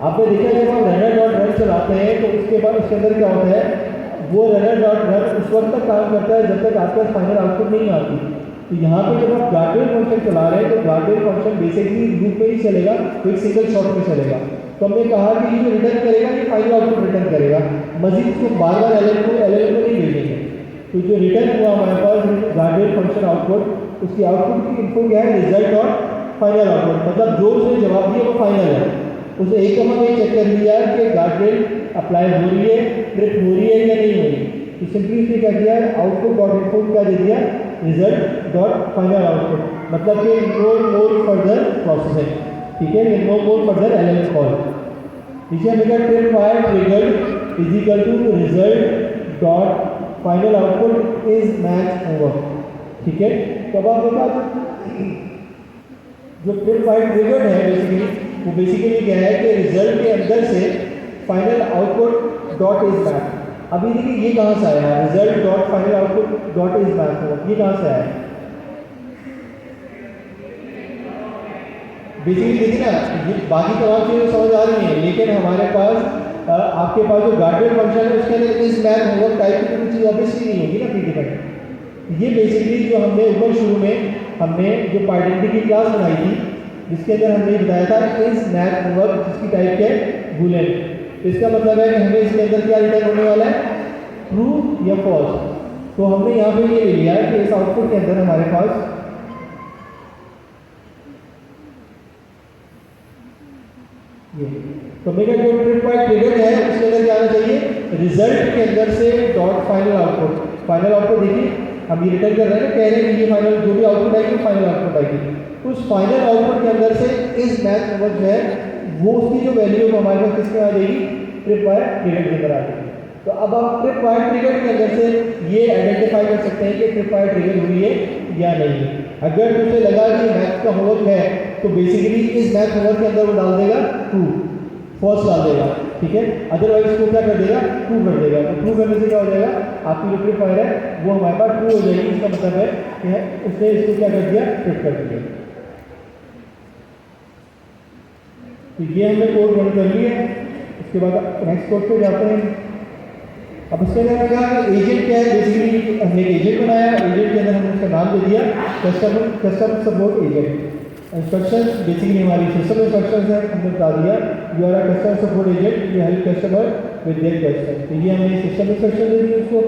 आपने देखा जब आप रनर डॉट रन चलाते हैं तो उसके बाद उसके अंदर क्या होता है, वो रनर डॉट रन उस वक्त तक काम करता है जब तक आपके फाइनल आउटपुट नहीं आती। तो यहाँ पे जब आप गार्डवेल फंक्शन चला रहे हैं तो गार्डवेल फंक्शन बेसिकली लूप में ही चलेगा, तो एक सिंगल शॉट में चलेगा। तो हमने कहा कि ये जो रिटर्न करेगा ये फाइनल आउटपुट रिटर्न करेगा, मजीद इसको बार बार एलएल को नहीं भेजेंगे। तो जो रिटर्न हुआ हमारे पास गार्डवेल फंक्शन आउटपुट, उसकी आउटपुट की इनपुट क्या है, रिजल्ट और फाइनल आउटपुट, मतलब जो उसने जवाब दिया वो फाइनल है। उसे एक दफ़ा ये चेक कर लिया कि गार्डवेल अप्लाई हो रही है, ट्रिप हो रही है या नहीं हो रही। तो सिंपली उसने क्या किया, आउटपुट डॉट इनपुट क्या दे दिया, रिजल्ट डॉट फाइनल आउटपुट, मतलब कि नो मोर फर्दर प्रोसेसिंग, ठीक है, no more further LLM call. इसे हमें क्या, trip wire triggered is equal to result dot final output is match over, ठीक है। तो अब आप देखा जो ट्रिप वायर ट्रिगर्ड है वो बेसिकली क्या है कि रिजल्ट के अंदर से final output dot is match. अभी देखिए ये कहाँ से आया, result dot final output dot is match over, ये कहाँ से आया। बेसिकली देखिए ना, ये बाकी तमाम चीज़ें समझ आ रही हैं, लेकिन हमारे पास आपके पास जो गार्डवेल फंक्शन है उसके अंदर इस मैच होमवर्क टाइप की कोई चीज़ ऑब्वियसली नहीं होगी ना क्रिटिकल। ये बेसिकली जो हमने ऊपर शुरू में हमने जो आइडेंटिटी की क्लास बनाई थी जिसके अंदर हमने बताया था इस मैच होमवर्क जिसकी टाइप है बूलियन। तो इसका मतलब है कि हमें इसके अंदर क्या रिटर्न होने वाला है, ट्रू या फॉल्स। तो हमने यहाँ पे ये ले लिया है कि इस आउटपुट के अंदर हमारे पास ये तो मेरा जो ट्रिप वायर ट्रिगर है उसके अंदर क्या आना चाहिए, रिजल्ट के अंदर से dot final output. Final output देखिए हम ये रिटर्न कर रहे हैं, कह रहे हैं कि ये फाइनल जो भी आउटपुट आएगी फाइनल आउटपुट आएगी। तो उस फाइनल आउटपुट के अंदर से इस मैच नंबर जो है वो उसकी जो वैल्यू हमारे पास किसमें आ जाएगी, ट्रिप वायर ट्रिगर के अंदर आ जाएगी। तो अब आप ट्रिप वायर ट्रिगर के अंदर से ये आइडेंटिफाई कर सकते हैं कि ट्रिप वायर ट्रिगर हुई है या नहीं। अगर तुझे लगा कि मैथ का होमवर्क है तो बेसिकली इस मैथ होमवर्क के अंदर वो डाल देगा ट्रू, फॉल्स डाल देगा, ठीक है। अदरवाइज इसको क्या कर देगा, ट्रू कर देगा। तो ट्रू करने से क्या हो जाएगा, आपकी जो ट्रिप वायर है वो हमारे पास ट्रू हो जाएगी। इसका मतलब है कि उसने इसको क्या कर दिया, ट्रिप कर दिया। तो ये हमने कोड रन कर लिया। इसके बाद नेक्स्ट कोड पे जाते हैं। अब इसके अंदर क्या एजेंट क्या है, बेसिकली हमने एक एजेंट बनाया, एजेंट के अंदर हमने उसका नाम दे दिया customer support agent. Instruction basically हमारी सिस्टम इंस्ट्रक्शन है, हमने बता दिया you are a customer support agent, you help customer with their question. तो ये हमने सिस्टम इंस्ट्रक्शन दे दी उसको।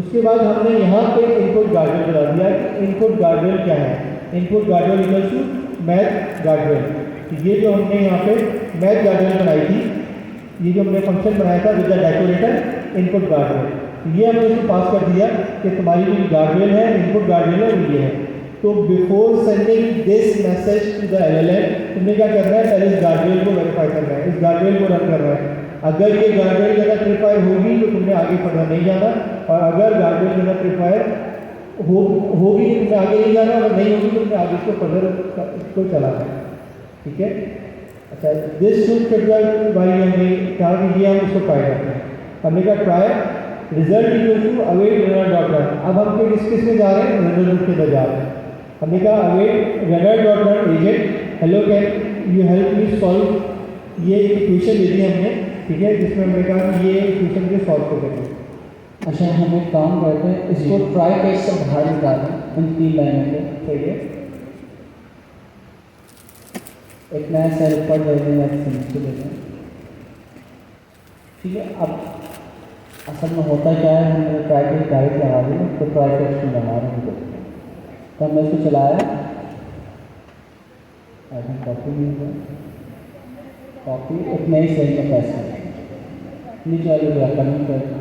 उसके बाद हमने यहाँ पे इनपुट गार्डवेल बता दिया कि इनपुट गार्डवेल क्या है, इनपुट गार्डवेल इक्वल्स टू मैथ गार्डवेल। तो ये जो हमने यहाँ पे मैथ गार्डवेल बनाई थी, ये जो हमने फंक्शन बनाया था विद द डेकोरेटर इनपुट गार्डवेल, तो ये हमने उसको पास कर दिया कि तुम्हारी जो गार्डवेल है इनपुट गार्डवेल है वो ये है। तो before sending this message to the LLM तुमने क्या करना है, पहले इस गार्डवेल को वेरीफाई करना है, इस गार्डवेल को रन करना है। अगर ये गार्डवेल के अंदर ट्रिप वायर होगी तो तुमने आगे फर्दर नहीं जाना, और अगर गार्डवेल के अंदर ट्रिप वायर होगी तो तुमने आगे नहीं जाना, अगर नहीं होगी तो तुमने आगे इसको फर्दर इसको चलाना है, ठीक है। अच्छा, दिस शुड ट्रिप वायर हमने कहा कि ये हम इसको ट्राई करते हैं। हमने कहा try result equal to await runner dot run. अब हम किस में जा रहे हैं, रनर के अंदर जा रहे हैं। हमने कहा await runner dot run agent hello can you help me solve, ये एक इक्वेशन दे दी हमने, ठीक है, जिसमें हमने कहा कि ये इक्वेशन को सॉल्व करेंगे। अच्छा, हम एक काम करते हैं, इसको ट्राई टेस्ट से बाहर निकालें इन 3 लाइनों को, सही है। एक नया सेल ऊपर दे दें, फिनिश दे दें, ठीक है। अब असल में होता क्या है, हमने ट्राई टेस्ट डायरेक्ट लगा दिया तो ट्राई टेस्ट में लगा रहे हैं, तो हमने इसको चलाया, आई थिंक कॉपी नहीं हुआ, कॉपी एक नई सेल में प्रेस करें, नीचे वाले को रकम करें,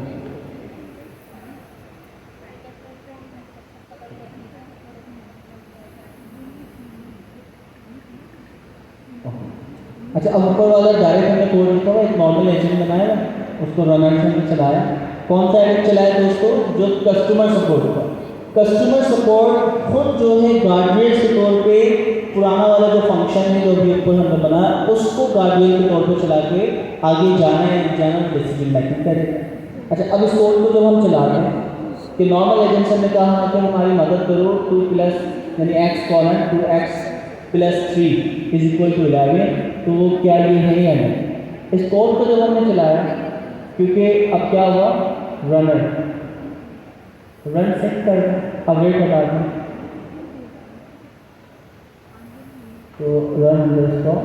अच्छा। अब ऊपर वाला डायरेक्ट हमने कोड लिखा हुआ, एक नॉर्मल एजेंट बनाया, उसको रनर से चलाया। कौन सा एजेंट चलाया दोस्तों, जो कस्टमर सपोर्ट का। कस्टमर सपोर्ट खुद जो है गार्डवेल के तौर पे पुराना वाला जो फंक्शन है जो अभी ऊपर हमने बनाया उसको गार्डवेल के तौर पे चला के आगे जाना है जाना डिसीजन मेकिंग करेगा। अच्छा, अब इस कोड को जब हम चला रहे हैं कि नॉर्मल एजेंट से हमने कहा कि हमारी मदद करो 2 प्लस यानी x कॉलन 2x + 3 = 11, तो वो क्या ये है या नहीं। इस कोड को जब हमने चलाया, क्योंकि अब क्या हुआ, रनर रन सेट कर अवेट हटा दें, तो रन अंडरस्कोर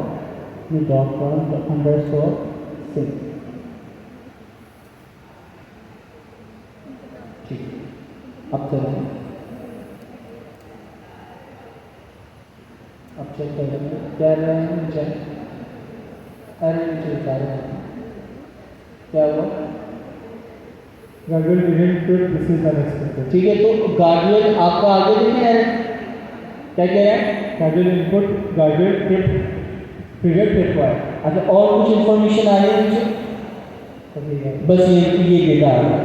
अंडरस्कोर सिंक। ठीक, अब चलें, अब चेक करेंगे क्या रहे हैं नीचे, अरे नीचे उतार रहे हैं, क्या हुआ, guardrail didn't fit, this is unexpected. ठीक है, तो गार्डवेल आपका आगे दिखे है, क्या कह रहे हैं, गार्डवेल इनपुट, गार्डवेल फिट, फिगर रिक्वायर्ड। अच्छा और कुछ इन्फॉर्मेशन आ रही है मुझे, बस ये डेटा आ रहा है,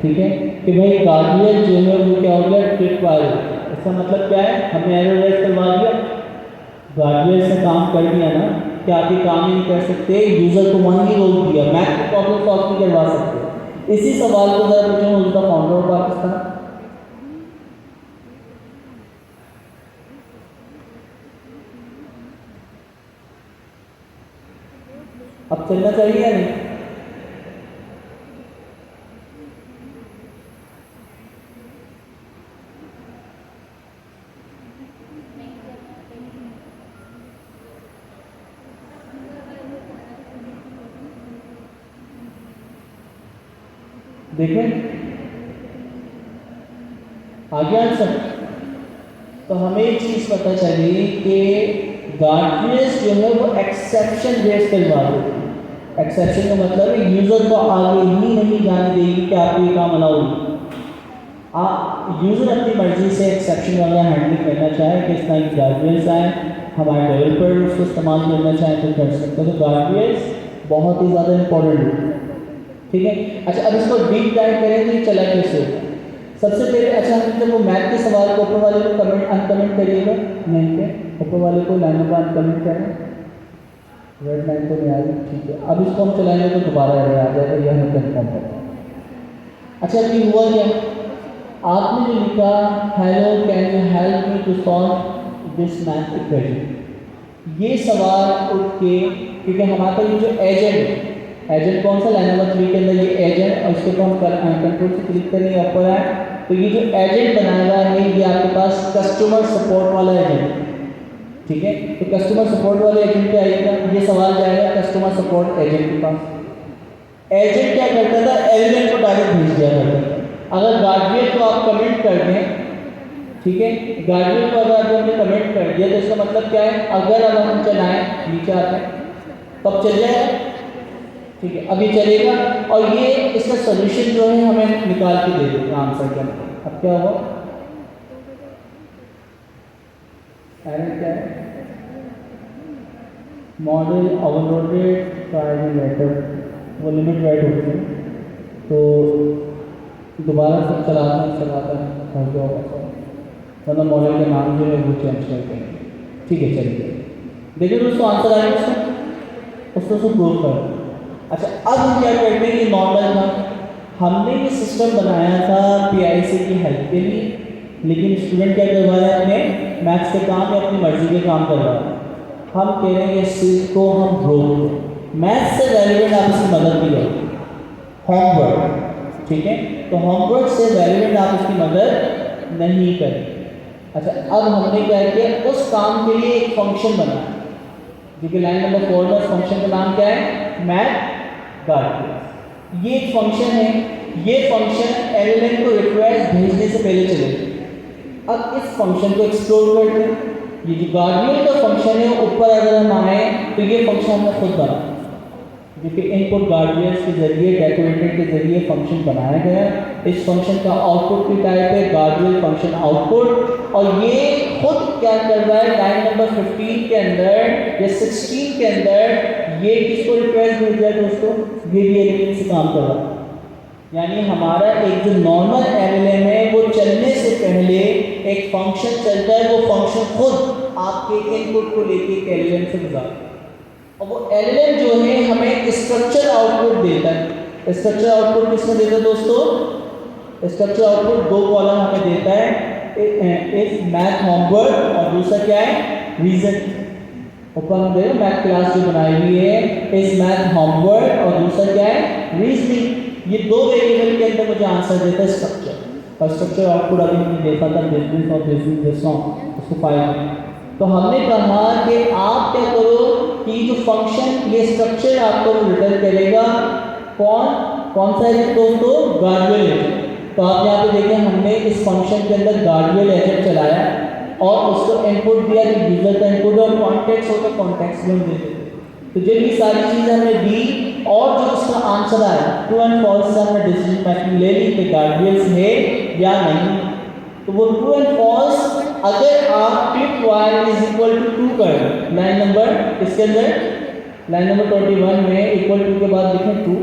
ठीक है, कि भाई गार्डवेल जो है वो क्या हो गया, ट्रिप वायर। इसका मतलब क्या है, हमने एरर रेज करवा दिया, गार्डवेल से काम कर दिया ना कि आप ये काम ही नहीं कर सकते, यूजर को वहीं रोक दिया, मैथ की प्रॉब्लम सॉल्व नहीं करवा सकते। इसी सवाल को जरा पूछो उसका फाउंडर ऑफ पाकिस्तान, अब चलना चाहिए या नहीं? देखें आगे आंसर, तो हमें एक चीज पता चली कि गार्डवेल्स जो है वो एक्सेप्शन रेज करवा देती है। एक्सेप्शन का मतलब है यूजर को आगे ही नहीं जाने देगी कि आपको ये काम अलाउ नहीं। आप यूजर अपनी मर्जी से एक्सेप्शन वाला हैंडलिंग करना चाहे, किस तरह की गार्डवेल्स आए, हमारे डेवलपर उसको इस्तेमाल करना चाहे तो कर सकते हैं। तो गार्डवेल्स बहुत ही ज़्यादा इंपॉर्टेंट है, ठीक है। अच्छा अब इसको डीप डाइव करें तो ये चला कैसे, सबसे पहले अच्छा हम जब वो मैथ के सवाल को ऊपर वाले को कमेंट अनकमेंट करिएगा, नहीं पे ऊपर वाले को लाइन पर अनकमेंट करें, रेड लाइन तो नहीं आ रही, ठीक है। अब इसको हम चलाएंगे तो दोबारा एरर आ जाएगा, यह हमें कंफर्म करना है। अच्छा अभी हुआ क्या, आपने जो लिखा hello can you help me to solve this math equation, ये सवाल उठ के, क्योंकि हमारा ये जो एजेंट है, एजेंट कौन सा, लाइन नंबर 3 के अंदर ये एजेंट, और इसको तो हम कंट्रोल से क्लिक करेंगे ऊपर है, तो ये जो एजेंट बनाया हुआ है ये आपके पास कस्टमर सपोर्ट वाला एजेंट, ठीक है। तो कस्टमर सपोर्ट वाले एजेंट पे आइएगा, ये सवाल जाएगा कस्टमर सपोर्ट एजेंट के पास। एजेंट क्या करता था, एलिमेंट को डायरेक्ट भेज दिया करता था। अगर गार्डवेल को आप कमेंट कर दें, ठीक है, गार्डवेल को अगर आपने कमेंट कर दिया तो इसका मतलब क्या है, अगर अब हम चलाएं नीचे आते हैं तब चल जाएगा, ठीक है, अभी चलेगा, और ये इसका सोल्यूशन जो है हमें निकाल के दे देगा आंसर के अंदर। अब क्या हुआ, एरर क्या है, मॉडल ओवरलोडेड ट्रायल लेटर, वो लिमिट राइट होती है, तो दोबारा सब चलाते हैं और जो मतलब मॉडल के नाम जो है वो चेंज करते हैं, ठीक है। चलिए देखिए दोस्तों आंसर आएगा उसको प्रूव कर। अच्छा अब हम क्या करते हैं, ये नॉर्मल था, हमने ये सिस्टम बनाया था PIC की हेल्प के लिए, लेकिन स्टूडेंट क्या करवा रहा है, अपने मैथ्स के काम या अपनी मर्जी के काम करवा रहा है। हम कह रहे हैं इस चीज़ को हम रोक दें, मैथ्स से रेलिवेंट आप इसकी मदद भी करें, होमवर्क, ठीक है, तो होमवर्क से रेलिवेंट आप इसकी मदद नहीं करें। अच्छा अब हमने क्या किया, उस काम के लिए एक फंक्शन बनाया, जो कि लाइन नंबर 4 में फंक्शन का नाम क्या है, मैथ गार्डवेल्स। ये एक फंक्शन है, ये फंक्शन एलिमेंट को रिक्वेस्ट भेजने से पहले चलेगा। अब इस फंक्शन को एक्सप्लोर करते हैं, ये जो गार्डवेल का फंक्शन है ऊपर अगर हम आए तो ये फंक्शन हमने खुद बना, जो कि इनपुट गार्डवेल्स के जरिए डेकोरेटेड के जरिए फंक्शन बनाया गया। इस फंक्शन का आउटपुट की टाइप है गार्डवेल फंक्शन आउटपुट, और ये खुद क्या कर रहा है, लाइन नंबर 15 के अंदर या 16 के अंदर ये किसको रिक्वेस्ट भेज रहा है दोस्तों, ये भी एलिमेंट से काम कर रहा है। यानी हमारा एक जो नॉर्मल एलिमेंट है वो चलने से पहले एक फंक्शन चलता है, वो फंक्शन खुद आपके इनपुट को लेके एक एलिमेंट से गुजरता है, और वो एलिमेंट जो है हमें स्ट्रक्चर आउटपुट देता है। स्ट्रक्चर आउटपुट किसमें देता है दोस्तों, स्ट्रक्चर आउटपुट 2 कॉलम हमें देता है, इफ मैथ होमवर्क और दूसरा क्या है, रीजन। ऊपर हम देखो मैथ क्लास जो बनाई हुई है इस मैथ होमवर्क, और दूसरा क्या है रीजनिंग। ये दो वेरिएबल के अंदर मुझे आंसर देता है स्ट्रक्चर, और स्ट्रक्चर आउटपुट अभी हमने देखा था बिजनेस और बिजनेस उसको फाइल। तो हमने कहा कि आप क्या करो कि जो फंक्शन ये स्ट्रक्चर आपको रिटर्न करेगा कौन सा है दोस्तों, गार्डवेल एजेंट। तो आप यहाँ पे देखें हमने इस फंक्शन के अंदर गार्डवेल एजेंट चलाया और उसको इनपुट दिया कि यूजर का इनपुट और कॉन्टेक्स्ट हो तो कॉन्टेक्स्ट में दे देते। तो जब ये सारी चीज़ें हमने दी और जो उसका आंसर आया ट्रू एंड फॉल्स से हमने डिसीजन मेकिंग ले ली कि गार्डवेल्स है या नहीं। तो वो ट्रू एंड फॉल्स अगर आप click wire is equal to 2 कर लाइन नंबर इसके अंदर लाइन नंबर 21 में इक्वल टू के बाद लिखें 2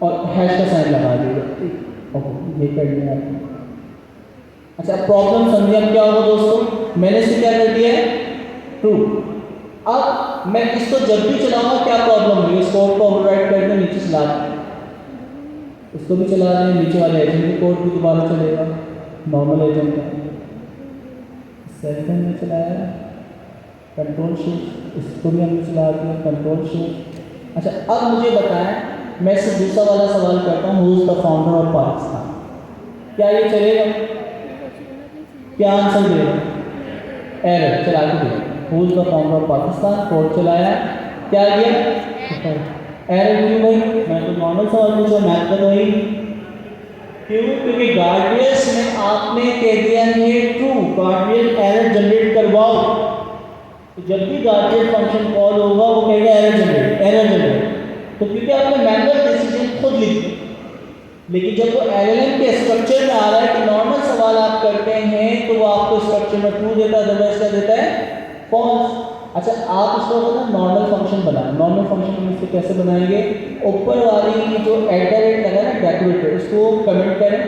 और हैश का साइन लगा दीजिए। ओके ये कर लिया आपने। अच्छा प्रॉब्लम समझिए अब क्या होगा दोस्तों, मैंने इसे क्या कर दिया है ट्रू। अब मैं इसको जब भी चलाऊंगा क्या प्रॉब्लम होगी, इस कोड को ओवरराइट करके नीचे चला दें, इसको भी चला दें, नीचे वाले एजेंट के कोड भी दोबारा चलेगा नॉर्मल एजेंट का। सेकंड में चलाया कंट्रोल शिफ्ट, इसको भी हमने चला दिया कंट्रोल शिफ्ट। अच्छा अब मुझे बताएं, मैं इससे दूसरा वाला सवाल करता हूँ, who is the founder of Pakistan, क्या ये चलेगा, क्या आंसर देगा, एरर चला के दे, who is the founder of Pakistan, code चलाया क्या गया एरर क्यों भाई, मैं तो नॉर्मल सवाल पूछा मैथ का वही क्यों, क्योंकि गार्डियंस में आपने कह दिया है ट्रू, गार्डियन एरर जनरेट करवाओ। तो जब भी गार्डियन फंक्शन कॉल होगा वो कहेगा एरर जनरेट। तो क्योंकि आपने मैनुअल डिसीजन खुद लिख दिया, लेकिन जब वो एलएलएम के स्ट्रक्चर में आ रहा है कि नॉर्मल सवाल आप करते हैं तो वो आपको स्ट्रक्चर में ट्रू देता है, अदरवाइज क्या देता है फॉल्स। अच्छा आप इसको ना नॉर्मल फंक्शन बनाएं, नॉर्मल फंक्शन हम इसको कैसे बनाएंगे, ऊपर वाली जो @ लगा ना डेकोरेटर इसको कमेंट करें,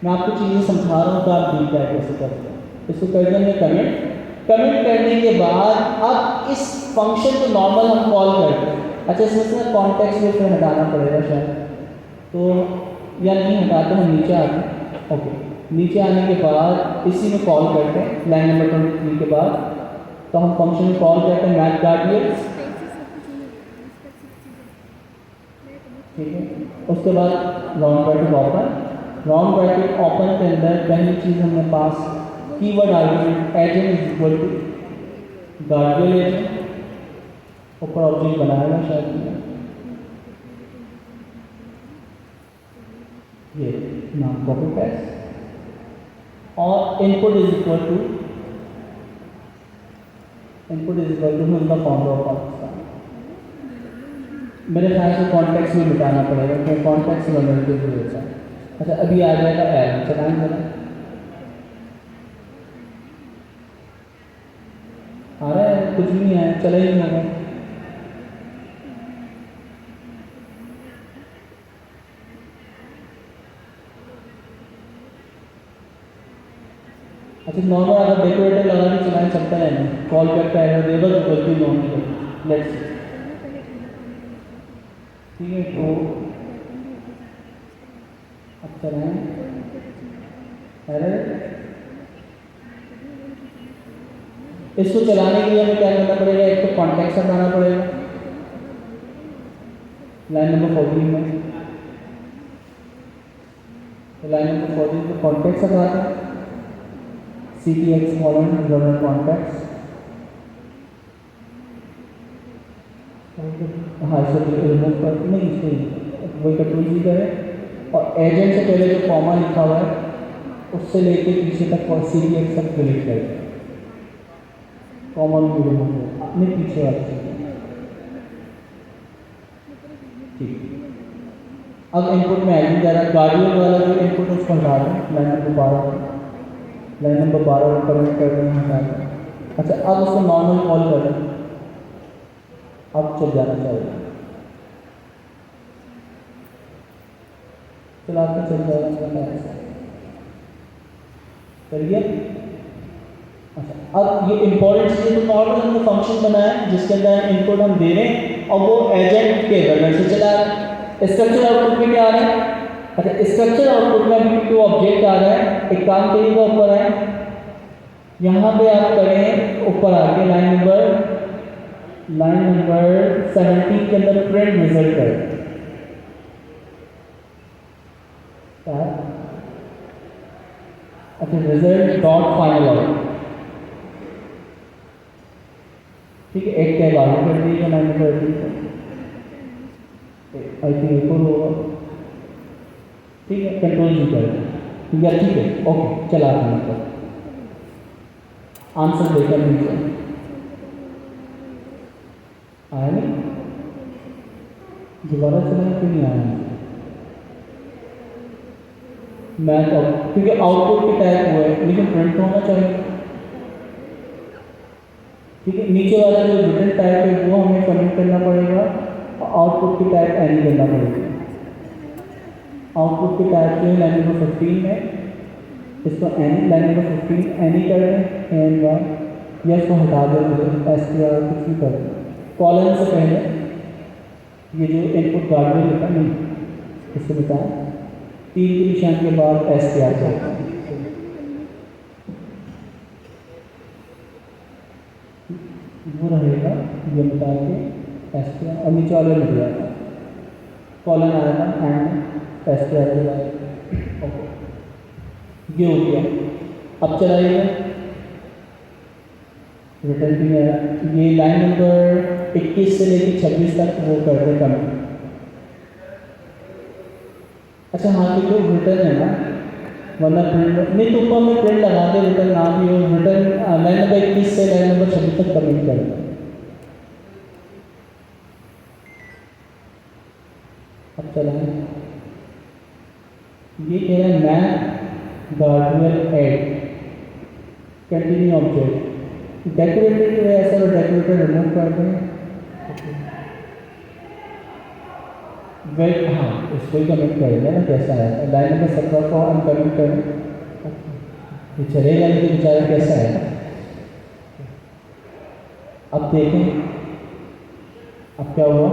मैं आपको चीज़ें समझा रहा हूँ तो आप डीप डाइव कैसे करते हैं, इसको कर देंगे कमेंट करने के बाद अब इस फंक्शन को नॉर्मल हम कॉल करते हैं। अच्छा इसमें कॉन्टेक्स्ट में फिर हटाना पड़ेगा शायद, तो या नहीं हटाते हम नीचे आते हैं। ओके नीचे आने के बाद इसी में कॉल करते हैं लाइन नंबर 23 के बाद, तो हम फंक्शन में कॉल करते हैं मैथ गार्डियन, ठीक है। उसके बाद राउंड ब्रैकेट ओपन के अंदर पहली चीज़ हमने pass keyword argument agent is equal to guardian agent, ऊपर ऑब्जेक्ट बनाएगा शायद ये नाम कॉपी पेस्ट, और इनपुट इज इक्वल टू उनका फाउंडर ऑफ पाकिस्तान। मेरे ख्याल से कॉन्टेक्स्ट में मिटाना पड़ेगा क्योंकि कॉन्टेक्स्ट में मिलते हुए होता है। अच्छा अभी आ जाएगा एरर, चलाएंगे आ रहा है, कुछ भी नहीं आया, चला ही नहीं होगा। अच्छा नॉर्मल अगर डेकोरेटर लगा के चलाएं चलता है नहीं, कॉल करता है देगा तो गलती नॉर्मल लेट्स ठीक है। तो अब चलाएं एरर, इसको चलाने के लिए हमें क्या करना पड़ेगा, एक तो कॉन्टेक्स्ट हटाना पड़ेगा लाइन नंबर 14 में, तो लाइन नंबर 14 में कॉन्टेक्स्ट हटाते हैं CTX colon runner contacts, हाँ इसको रिमूव कर नहीं इसको वही कंट्रोल जी करें, और एजेंट से पहले जो कॉमा लिखा हुआ है उससे लेके पीछे तक CTX तक डिलीट करें, कॉमा भी रिमूव करें अपने पीछे वाले ठीक। अब इनपुट में एजेंट जा रहा है, गार्डियन वाला जो इनपुट उसको हटा दें लाइन नंबर 12 कमेंट कर दें हटा दें। अच्छा अब उसको नॉर्मल कॉल करें, अब चल जाना चाहिए, चलाते चल जाएगा चलिए। अच्छा अब ये इंपॉर्टेंट चीज़ तो नॉर्मल हमने फंक्शन बनाया जिसके अंदर इनपुट हम दे रहे हैं और वो एजेंट के रनर से चला रहे हैं। स्ट्रक्चर आउटपुट में क्या आ रहा है, अच्छा स्ट्रक्चर आउटपुट में अभी 2 ऑब्जेक्ट आ रहा है, एक काम करिएगा ऊपर है यहाँ पे आप करें ऊपर आके लाइन नंबर 17 के अंदर प्रिंट रिजल्ट करें। क्या? अच्छा, रिजल्ट डॉट फाइनल आउट। ठीक है, एक टैब आगे कर दीजिए लाइन नंबर 18 आई थिंक एक और होगा। ठीक है, कंट्रोल जी करें। ठीक है, ठीक है, ओके, चला मतलब आंसर देखकर नीचे आया नहीं, दोबारा चलाए क्यों नहीं आया? मैथ क्योंकि आउटपुट के टाइप हुआ है लेकिन प्रिंट होना चाहिए। ठीक है, नीचे वाला जो रिटर्न टाइप है वो हमें कमेंट करना पड़ेगा और आउटपुट की टाइप एनी करना पड़ेगा। आउटपुट की टाइप जो है लाइन नंबर 15 है, इसको एनी लाइन नंबर 15 एनी कर दें एन वाई या इसको हटा दें, मुझे एस टी आर कुछ भी कर दें। कॉलन से पहले ये जो इनपुट गार्डर लिखा नहीं इसको बताएं, 3 के निशान के बाद एस टी आर करते हैं। वो रहेगा ये बता के एस टी आर और नीचे वाले मिल जाएगा कॉलन आएगा एंड एस टी आर के बाद। ओके, ये हो गया। अब चलाइएगा रिटर्न भी आया। ये लाइन नंबर 21 से लेकर 26 तक वो कर दे कम। अच्छा हाँ, देखो रिटर्न है ना, वरना प्रिंट नहीं तो ऊपर में प्रिंट लगा दे, रिटर्न ना भी हो, रिटर्न लाइन नंबर 21 से लाइन नंबर 26 तक कमेंट कर दे। अब चलाएं, ये कह रहा है math guardrail add continue object decorated है, ऐसा तो डेकोरेटेड रिमूव कर दें। वेट हाँ, उसको ही कमेंट करेंगे ना कैसा है। लाइन नंबर 17 को हम कमेंट करें, ये चलेगा नहीं तो बेचारा कैसा है। अब देखें अब क्या हुआ।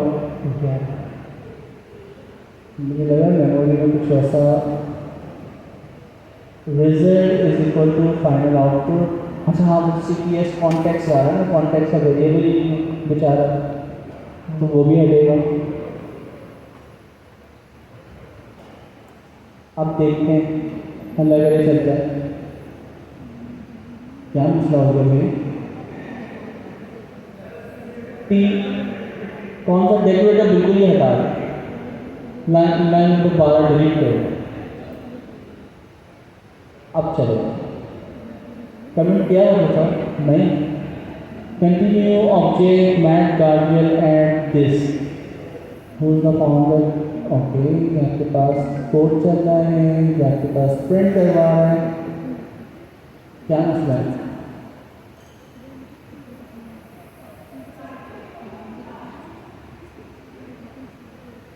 मुझे लगा मेमोरी में कुछ ऐसा result is equal to final output. अच्छा हाँ, मुझसे कि एस कॉन्टेक्स्ट आ रहा है ना, कॉन्टेक्स्ट का वेरिएबल ही बेचारा, तो वो भी हटेगा। अब देखते हैं अलग अलग चल जाए क्या मसला हो गया मेरे टी कौन सा डेकोरेटर बिल्कुल ही हटा दें, लाइन नंबर 12 डिलीट करो। अब चलो कमेंट किया है बता नहीं, continue object math guardrail and this who is the founder. Okay, आपके पास कोड चल रहा है या आपके पास प्रिंट करवा रहा है, क्या मसला है?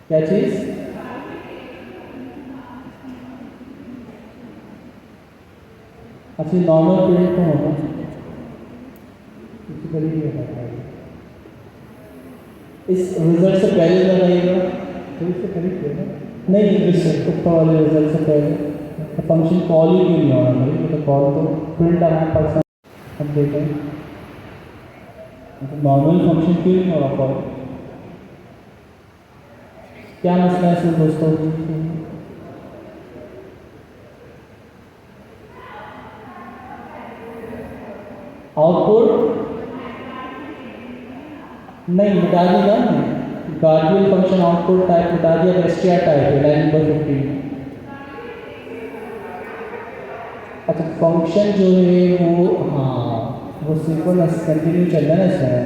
क्या चीज? अच्छा, नॉर्मल प्रिंट तो होगा, इससे पहले नहीं होता है। इस रिजल्ट से पहले लगाइएगा, तो इससे पहले किया नहीं, इससे ऊपर वाले रिजल्ट से पहले फंक्शन कॉल ही क्यों नहीं हो रहा भाई? तो कॉल तो प्रिंट आना पर्सन। अब देखें तो नॉर्मल फंक्शन क्यों नहीं हो रहा कॉल, क्या मसला है इसमें दोस्तों? आउटपुट नहीं मिटा देगा ना, गार्डियल फंक्शन आउटपुट टाइप मिटा दिया, एस टी आर टाइप है लाइन नंबर 15। अच्छा, फंक्शन जो है वो हाँ वो सिंक्रोनस कंटिन्यू चल रहा है ना इसमें,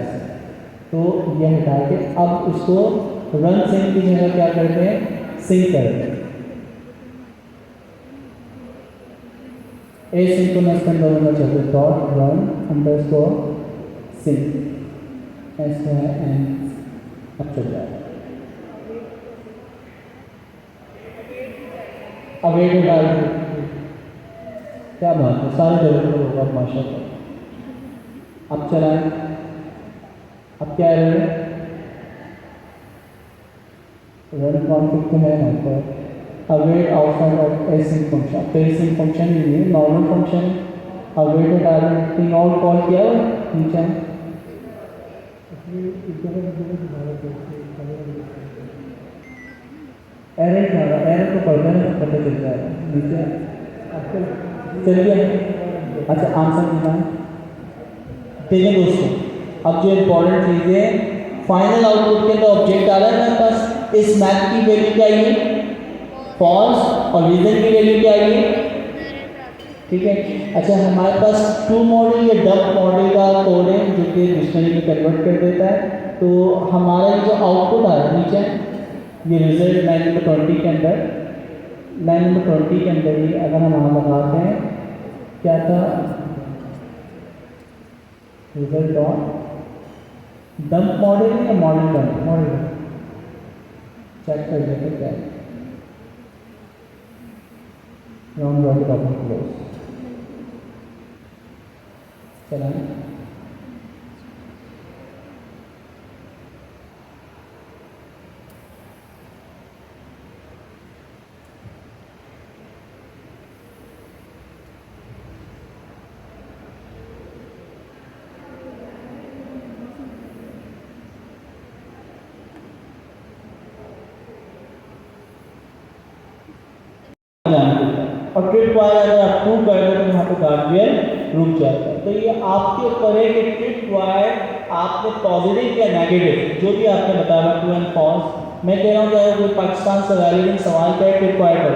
तो ये हटा के अब उसको रन सिंक की जगह क्या करते हैं, सिंक करते हैं। एसिंक्रोनस का अंदर होना चाहिए डॉट रन अंडरस्कोर सिंक ऐसा है एंड अब चल रहा है। अब एक डाल क्या बात है, सारे जरूर होगा माशाल्लाह। अब चलाएं, अब क्या है रन कॉन्फिग तो है ना पर await outside of async function. तो एसिंक फंक्शन ही नहीं, नॉर्मल फंक्शन अवेटेड आर्गुमेंट कहीं और कॉल किया हो नीचे एरर क्या होगा, एरर तो पढ़ने में पता चलता है नीचे चलिए। अच्छा आंसर देना है। देखिए दोस्तों, अब जो इम्पोर्टेंट चीज़ है फाइनल आउटपुट के अंदर ऑब्जेक्ट आ रहा है मेरे पास, इस मैथ की वैल्यू क्या आई है फॉल्स और रीजन की वैल्यू क्या आई है, ठीक है। अच्छा हमारे पास टू मॉडल या डब मॉडल का कोड है जो कि डिक्शनरी में कन्वर्ट कर देता है। तो हमारा जो आउटपुट आ रहा है नीचे ये रिजल्ट लाइन नंबर 20 के अंदर, लाइन नंबर 20 के अंदर ही अगर हम वहाँ लगाते हैं क्या था रिजल्ट ऑन डंप मॉडल या मॉडल डंप, मॉडल चेक कर लेते क्या है राउंड ब्रैकेट ओपन क्लोज चला। और ट्रिप वायर अगर आप प्रूव कर रहे हो तो यहाँ पे गार्डवियर रुक जाता है। तो ये आपके ऊपर है कि ट्रिप वायर आपने पॉजिटिव या नेगेटिव जो भी आपने बताया ट्रू एंड फॉल्स। मैं कह रहा हूँ कि कोई पाकिस्तान से रिलेटेड सवाल करे ट्रिप वायर पर,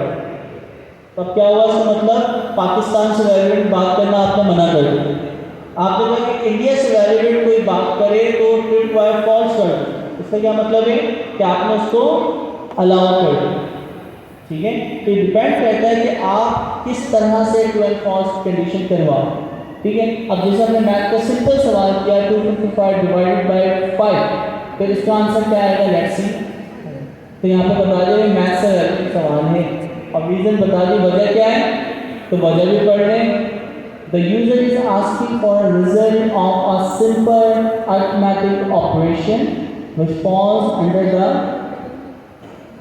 तब क्या हुआ इसका मतलब पाकिस्तान से रिलेटेड बात करना आपने मना कर दिया। आपने कहा कि इंडिया से रिलेटेड कोई बात करे तो ट्रिप वायर फॉल्स कर दो, इसका क्या मतलब है कि आपने उसको अलाउ कर दिया, ठीक है। तो डिपेंड करता है कि आप किस तरह से ट्रू एंड फॉल्स कंडीशन करवाओ, ठीक है। अब जैसे हमने मैथ का सिंपल सवाल किया 255 डिवाइडेड बाय 5, तो इसका आंसर क्या आएगा लेट्स सी। तो यहाँ पे बता दें मैथ से रिलेटेड सवाल है और रीजन बता दें वजह क्या है, तो वजह भी पढ़ लें। The user is asking for a result of a simple arithmetic operation which falls under the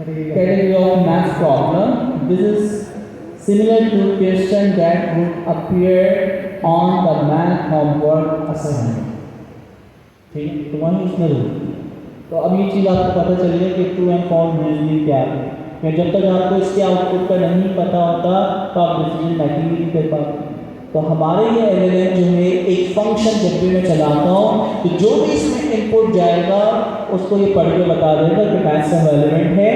category of math problem. This is similar to question that would appear on the math homework assignment. ठीक है, तो वहीं इसमें rule. तो अब ये चीज़ आपको पता चल गई कि ट्रू एंड फॉल्स रीजनिंग क्या है। या जब तक आपको इसके आउटपुट का नहीं पता होता तो आप डिसीजन मेकिंग नहीं कर पाते। तो हमारे ये एलएलएम जो है एक फंक्शन जब भी मैं चलाता हूँ तो जो भी इसमें इनपुट जाएगा उसको ये पढ़ के बता देगा कि मैथ से रेलेवेंट है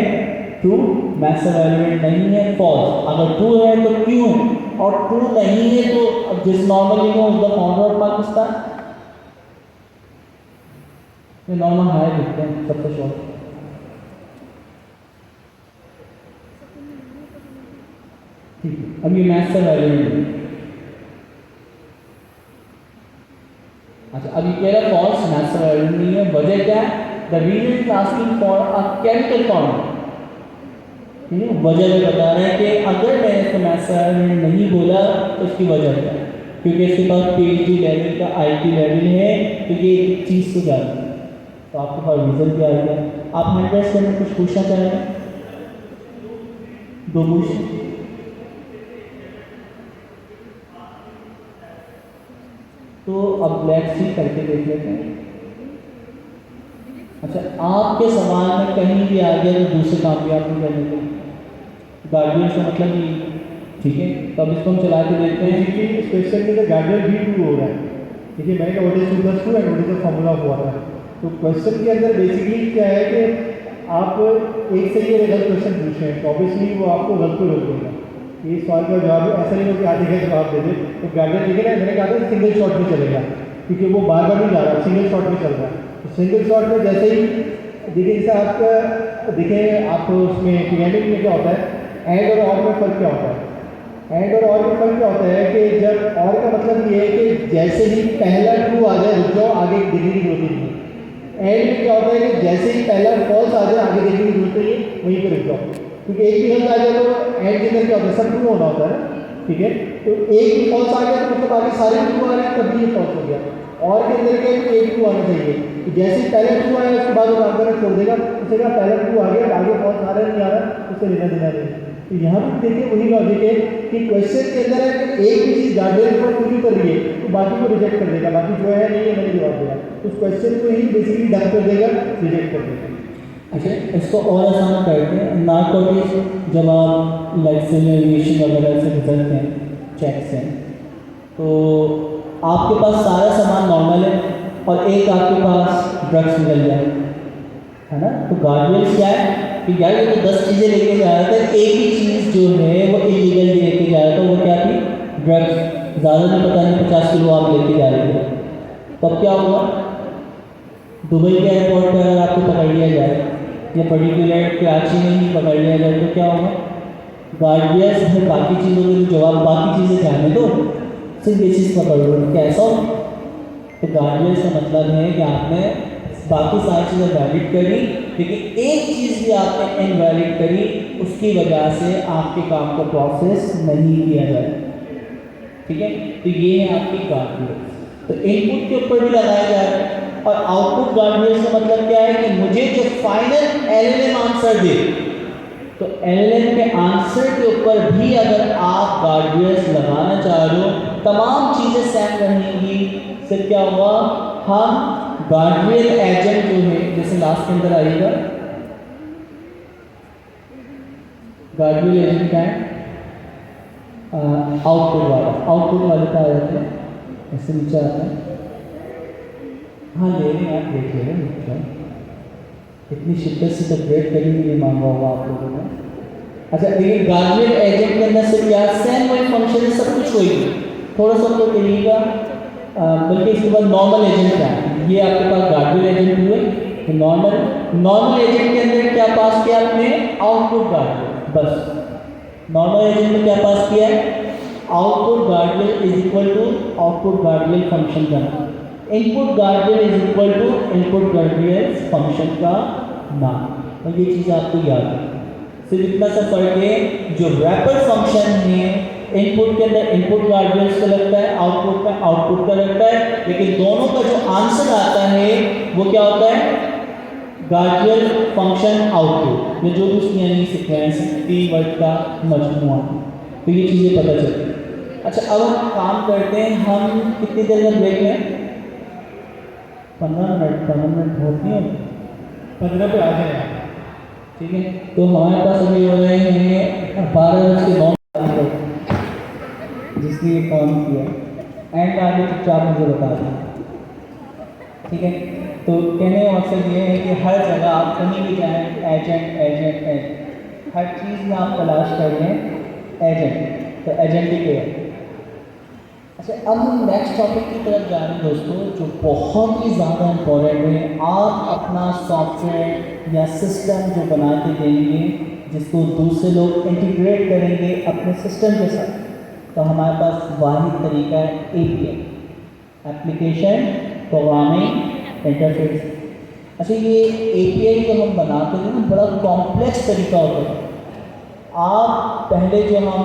ट्रू, मैथ से रेलेवेंट नहीं है फॉल्स। अगर ट्रू है तो क्यों, और ट्रू नहीं है तो जिस नॉर्मली नो उस द फाउंडर ऑफ पाकिस्तान, ये नॉर्मल हाई लिखते हैं सबसे शॉर्ट। ठीक है, अब ये मैथ से रेलेवेंट है। अच्छा अभी कह रहा फॉल्स मैथ से रेलेवेंट नहीं है, वजह क्या है, the reason is asking for a chemical formula, ठीक है। वजह में बता रहे हैं कि अगर मैंने इसको मैथ से रेलेवेंट नहीं बोला तो इसकी वजह क्या है, क्योंकि इसके पास पीएचडी लेवल का आईटी लेवल है तो ये एक चीज़ को जानता है। तो आपके पास रीजन क्या आएगा। आप 100 से में कुछ पूछना चाहेंगे, दो पूछ। तो अब लेट्स सी करके देख लेते हैं। अच्छा आपके सवाल में कहीं भी आ गया तो दूसरे काम भी आप नहीं करने देंगे, गार्डियन का मतलब ये, ठीक है। तो अब इसको हम चला के देखते हैं कि इस क्वेश्चन में तो गार्डियन भी ट्रू हो रहा है। देखिए मैंने कहा what is 2 + 2 and what is the formula of water. तो क्वेश्चन के अंदर बेसिकली क्या है कि आप एक सही और गलत क्वेश्चन पूछ रहे हैं तो ऑब्वियसली वो आपको गलत पे रोक देगा। ये सवाल का जवाब ऐसा नहीं हो कि आधे का जवाब दे दे। तो गार्डियन देखिए ना, मैंने कहा था सिंगल शॉट में चलेगा क्योंकि वो बार बार नहीं जा रहा, सिंगल शॉट में चल रहा है। तो सिंगल शॉट में जैसे ही देखिए जैसे आपका देखें आप उसमें प्रोग्रामिंग में क्या होता है, एंड और ऑर में फ़र्क क्या होता है। एंड और ऑर में फ़र्क क्या होता है कि जब ऑर का मतलब ये है कि जैसे ही पहला ट्रू आ जाए रुक जाओ, आगे देखने की जरूरत नहीं है। एंड में क्या होता है कि जैसे ही पहला फॉल्स आ जाए आगे देखने की जरूरत नहीं है, वहीं पर रुक जाओ। क्योंकि एक भी गलत आ जाए तो एंड के अंदर क्या होता है, सब ट्रू होना होता है ना, ठीक है। तो एक भी फॉल्स आ गया तो मतलब आगे सारे ट्रू आ रहे हैं तभी ये फॉल्स हो गया। और के अंदर क्या है, एक ट्रू आना चाहिए। तो जैसे ही पहला ट्रू आया उसके बाद वो काम करना छोड़ देगा, उसे कहा पहला ट्रू आ गया आगे फॉल्स आ रहा है नहीं आ रहा, उससे लेना देना नहीं। तो यहाँ पर देखिए वही लॉजिक है कि क्वेश्चन के अंदर है कि एक भी चीज़ गार्डियन पर पूरी कर रही है तो बाकी को रिजेक्ट कर देगा, बाकी जो है नहीं है मैंने जवाब दिया, तो उस क्वेश्चन को ही बेसिकली डंप कर देगा, रिजेक्ट कर देगा। अच्छा, इसको और आसान करते हैं। नार्कोटिक्स जब आप लाइक सिमुलेशन वगैरह से गुजरते हैं, चेक से, तो आपके पास सारा सामान नॉर्मल है और एक आपके पास ड्रग्स मिल जाए, है ना? तो गार्डियंस क्या है कि यार ये तो 10 चीज़ें लेके जा रहा था, एक ही चीज़ जो है वो इलीगल भी लेके जा रहा था, वो क्या थी? ड्रग्स। ज़्यादा नहीं, पता नहीं 50 किलो आप लेके जा रहे थे। तब क्या होगा? दुबई के एयरपोर्ट पर अगर आपको पकड़ लिया जाए या पर्टिकुलर कराची में ही पकड़ लिया जाए तो क्या होगा? गार्डियंस फिर बाकी चीज़ों के लिए जवाब, बाकी चीज़ें जाने दो, सिर्फ बेसिस पकड़ लो, कैसा हो? तो गार्डियंस का मतलब है कि आपने बाकी सारी चीज़ें वैलिड करी, लेकिन एक चीज़ भी आपने इनवैलिड करी, उसकी वजह से आपके काम का प्रोसेस नहीं किया जाए। ठीक है, तो ये है आपकी गार्डियंस। तो इनपुट के ऊपर भी लगाया जा रहा है और आउटपुट गार्डियंस का मतलब क्या है कि मुझे जो फाइनल एलएलएम आंसर दे, तो एलएलएम के आंसर के ऊपर भी अगर आप गार्डियंस लगाना चाह रहे हो, तमाम चीज़ें सेम रहेंगी। सिर्फ क्या हुआ, हम गार्डियन एजेंट जो है, जैसे लास्ट के अंदर आएगा गार्डियन एजेंट क्या है? आउटपुट वाले का आ जाते हैं, ऐसे नीचे आते हैं। हाँ ले रहे हैं, आप देख ले रहे हैं, इतनी शिद्दत से तो ब्रेक कभी भी नहीं मांगा होगा आप लोगों ने। अच्छा, लेकिन गार्डियन एजेंट के अंदर से क्या सेम वही फंक्शन है, सब कुछ वही है, थोड़ा सा तो करिएगा। बल्कि इसके बाद नॉर्मल एजेंट क्या है? ये आपके पास गार्डियन एजेंट हुए, तो नॉर्मल एजेंट के अंदर क्या पास किया आपने? Output guardian. बस नॉर्मल एजेंट में क्या पास किया है? Output guardian is equal to output guardian function का नाम, input guardian is equal to input guardian function का नाम। और ये चीज़ आपको याद है। सिर्फ इतना सा फर्क है, जो रैपर फंक्शन है इनपुट के अंदर इनपुट गार्डियंस का लगता है, आउटपुट में आउटपुट का लगता है, लेकिन दोनों का जो आंसर आता है वो क्या होता है? गार्डियन फंक्शन आउटपुट, ये जो कुछ यानी सीक्वेंस 3 वर्ड का मजमूआ। तो ये चीज़ें पता चलती है। अच्छा, अब हम काम करते हैं, हम कितनी देर में ब्रेक में? 15 मिनट बहुत नहीं होती, 15 पे आ जाए। ठीक है, तो हमारे पास अभी हो रहे हैं 12:09 जिसने ये काम किया, एंड आगे चुपचाप मुझे बता दें। ठीक है, तो कहने का मकसद ये है कि हर जगह आप कहीं भी जाएँ, एजेंट हर चीज़ में आप तलाश कर लें एजेंट, तो एजेंट ही है। अच्छा, अब हम नेक्स्ट टॉपिक की तरफ जा रहे हैं दोस्तों, जो बहुत ही ज़्यादा इम्पोर्टेंट है। आप अपना सॉफ्टवेयर या सिस्टम जो बना के देंगे, जिसको दूसरे लोग इंटीग्रेट करेंगे अपने सिस्टम के साथ, तो हमारे पास वाहिद तरीका है API, एप्लीकेशन प्रोग्रामिंग इंटरफेस। अच्छा, ये API जो हम बनाते हैं ना, बड़ा कॉम्प्लेक्स तरीका होता है। आप पहले जो हम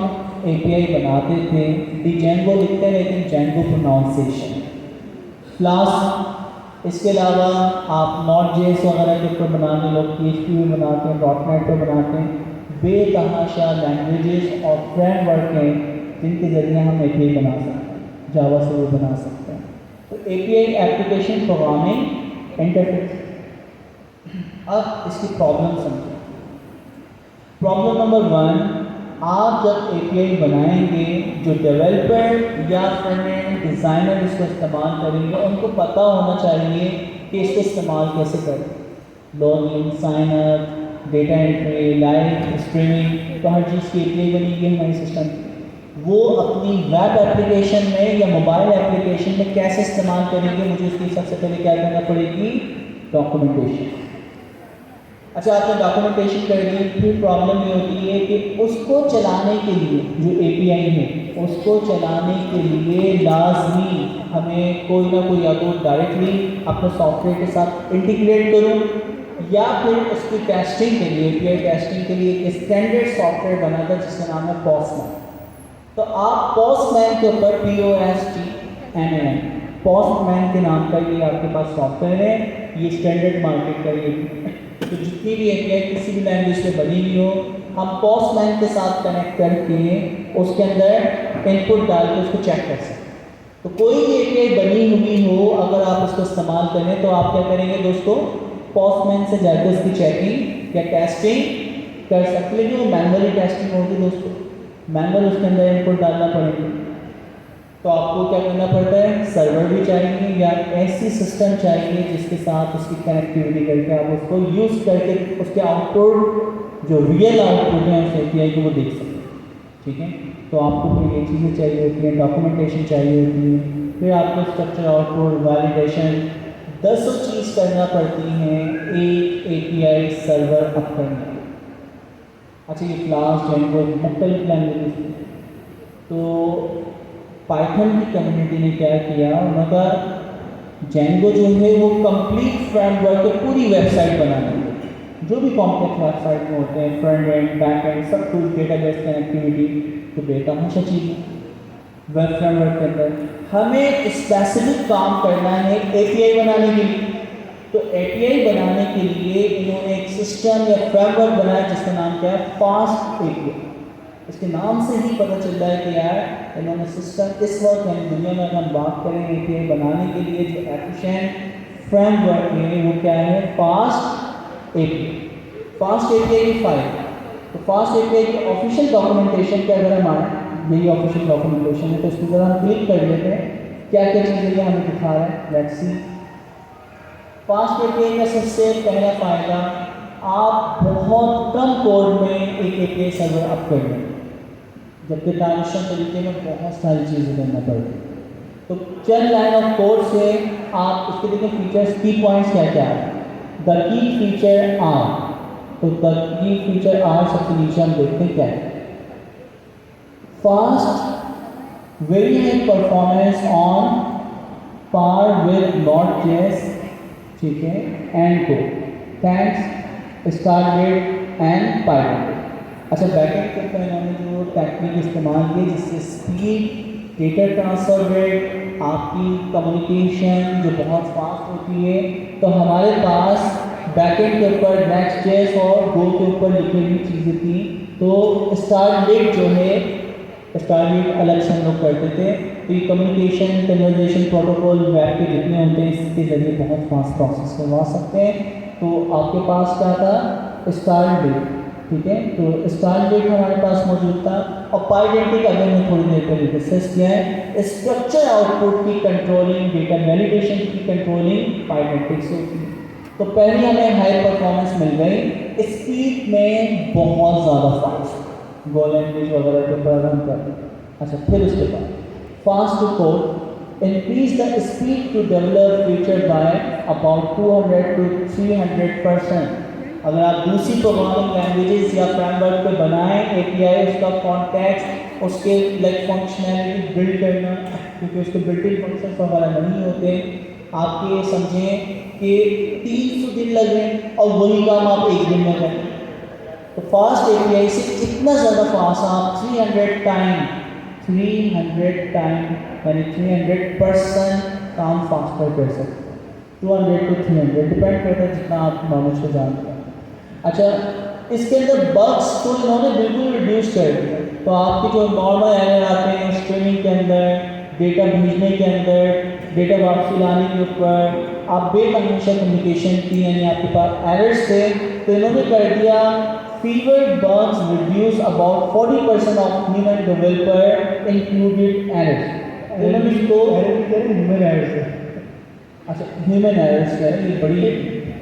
API बनाते थे, Django लिखते हैं, लेकिन Django प्रोनाउंसिएशन क्लास, इसके अलावा आप Node.js वगैरह के ऊपर बनाने, लोग PHP में बनाते हैं, .NET पर बनाते हैं, बेतहाशा लैंग्वेजेस और फ्रेमवर्क हैं जिनके ज़रिए हम API बना सकते हैं, जावा से वो बना सकते हैं। तो API एप्लीकेशन प्रोग्रामिंग इंटरफेस। अब इसकी प्रॉब्लम समझें। प्रॉब्लम नंबर 1, आप जब API बनाएंगे, जो डेवलपर या फ्रंट-एंड डिज़ाइनर इसको इस्तेमाल करेंगे, उनको पता होना चाहिए कि इसको इस्तेमाल कैसे करें। Login, sign up, data entry, live streaming, तो हर चीज़ की API बनेगी हमारे सिस्टम की। वो अपनी वेब एप्लीकेशन में या मोबाइल एप्लीकेशन में कैसे इस्तेमाल करेंगे, मुझे उसकी सबसे पहले क्या करना पड़ेगी? डॉक्यूमेंटेशन। अच्छा, आपने डॉक्यूमेंटेशन कर दी, फिर प्रॉब्लम ये होती है कि उसको चलाने के लिए, जो API है, उसको चलाने के लिए लाजमी हमें कोई ना कोई या तो डायरेक्टली अपने सॉफ्टवेयर के साथ इंटीग्रेट करूँ, या फिर उसकी टेस्टिंग के लिए, API टेस्टिंग के लिए एक स्टैंडर्ड सॉफ्टवेयर बना था जिसका नाम है पोस्टमैन। तो आप पोस्टमैन के ऊपर POSTMAN, पोस्टमैन के नाम का ये आपके पास सॉफ्टवेयर है, ये स्टैंडर्ड मार्केट का ये। तो जितनी भी API किसी भी लैंग्वेज पे बनी हुई हो, हम पोस्टमैन के साथ कनेक्ट करके उसके अंदर इनपुट डाल के उसको चेक कर सकते हैं। तो कोई भी API बनी हुई हो, अगर आप उसको इस्तेमाल करें तो आप क्या करेंगे दोस्तों, पोस्टमैन से जाकर उसकी चेकिंग या टेस्टिंग कर सकते। लेकिन वो मैनुअली टेस्टिंग होगी दोस्तों, मैनुअल उसके अंदर इनपुट डालना पड़ेगा। तो आपको क्या करना पड़ता है, सर्वर भी चाहिए या ऐसी सिस्टम चाहिए जिसके साथ उसकी कनेक्टिविटी करके आप उसको यूज़ करके उसके आउटपुट जो रियल आउटपुट है उस API को वो देख सकते हैं। ठीक है, तो आपको फिर ये चीज़ें चाहिए होती हैं, डॉक्यूमेंटेशन चाहिए होती है, फिर आपको स्ट्रक्चर आउटपुट वैलिडेशन 10 चीज़ करना पड़ती हैं एक API सर्वर अप करने के। अच्छा, ये क्लास जेंगो मुख्तलिफ लैंग्वेज, तो पाइथन की कम्युनिटी ने क्या किया, उनका जेंगो जो है वो कंप्लीट फ्रेमवर्क है पूरी वेबसाइट बनाने के, जो भी कॉम्प्लेक्स वेबसाइट में होते हैं, फ्रंट एंड बैक एंड सब कुछ, डेटाबेस कनेक्टिविटी, तो बेतहाशा चीज़ है। वेब फ्रेमवर्क के अंदर हमें स्पेसिफिक काम करना है API बनाने के लिए। तो API बनाने के लिए इन्होंने एक सिस्टम या फ्रेमवर्क बनाया जिसका नाम क्या है, फास्ट API। इसके नाम से ही पता चल रहा है कि यार इन्होंने सिस्टम इस वक्त यानी दुनिया में अगर हम बात करें API बनाने के लिए जो एफिशिएंट फ्रेमवर्क है वो क्या है, फास्ट API। फास्ट API की फाइल, तो फास्ट API की ऑफिशियल डॉक्यूमेंटेशन के अगर हम आए, यही ऑफिशियल डॉक्यूमेंटेशन है, तो इसकी तरह हम क्लिक कर लेते हैं क्या क्या चीज़ें ये हमें दिखा रहा है। लेट्स सी, फास्ट API का सबसे पहला फायदा, आप बहुत कम कोड में एक API सर्वर अप कर लें, जबकि ट्रांजिशन तरीके में बहुत सारी चीज़ें करना पड़ती है। तो चंद लाइन ऑफ कोड से आप उसके देखें फीचर्स, की पॉइंट्स क्या क्या है। द की फीचर आर, तो द की फीचर आर सबसे नीचे हम देखते हैं क्या है। Fast very high performance on par with Node.js, ठीक है, and Go thanks Starlette and Python. अच्छा, बैकएंड के ऊपर इन्होंने जो टेक्निक इस्तेमाल की जिससे स्पीड, डेटा ट्रांसफर रेट, आपकी कम्युनिकेशन जो बहुत फास्ट होती है, तो हमारे पास बैकएंड के ऊपर Next.js और Go के ऊपर लिखी हुई चीज़ें थी। तो स्टारगेट जो है, स्टारगेट अलग से हम लोग करते थे, तो ये कम्युनिकेशन कन्वर्जेशन प्रोटोकॉल वेब के जितने होते हैं इसके ज़रिए बहुत फास्ट प्रोसेस करवा सकते हैं। तो आपके पास क्या था, स्टारगेट, ठीक है, तो स्टारगेट हमारे पास मौजूद था। और पाइडेंटिक अगर मैं थोड़ी देर पहले डिस्कस किया है, स्ट्रक्चर आउटपुट की कंट्रोलिंग, डेटा वैलिडेशन की कंट्रोलिंग पाइडेंटिक से होती है। तो पहले हमें हाई परफॉर्मेंस मिल गई, स्पीड में बहुत ज़्यादा फास्ट, गो लैंग्वेज वगैरह के ऊपर हम करते हैं। अच्छा, फिर उसके बाद fast to code, increase the speed to develop feature by about 200 to 300%। अगर आप दूसरी प्रोग्रामिंग लैंग्वेजेस या फ्रेमवर्क पे बनाएं API, उसका कॉन्टेक्स्ट, उसके लाइक फंक्शनैलिटी बिल्ड करना, क्योंकि उसके बिल्ट-इन फंक्शंस वगैरह नहीं होते, आपके समझें कि 300 दिन लग रहे हैं और वही काम आप एक दिन में करें। तो फास्ट API से इतना ज़्यादा फास्ट आप 300 टाइम यानी 300% काम फास्टर कर सकते हैं। 200 to 300 डिपेंड करता है जितना आप नॉलेज को जानते हैं। अच्छा, इसके अंदर बग्स को इन्होंने बिल्कुल रिड्यूस कर दिया। तो आपके जो नॉर्मल एरर आते हैं स्ट्रीमिंग के अंदर, डेटा भेजने के अंदर, डेटा वापसी लाने के ऊपर, आप बेतहाशा कम्युनिकेशन की यानी आपके पास एरर्स थे, तो इन्होंने कर दिया fewer bugs reduce about 40% of human developer included errors। इन्होंने इसको ह्यूमन एरर्स है। अच्छा, ह्यूमन एरर्स है, ये बड़ी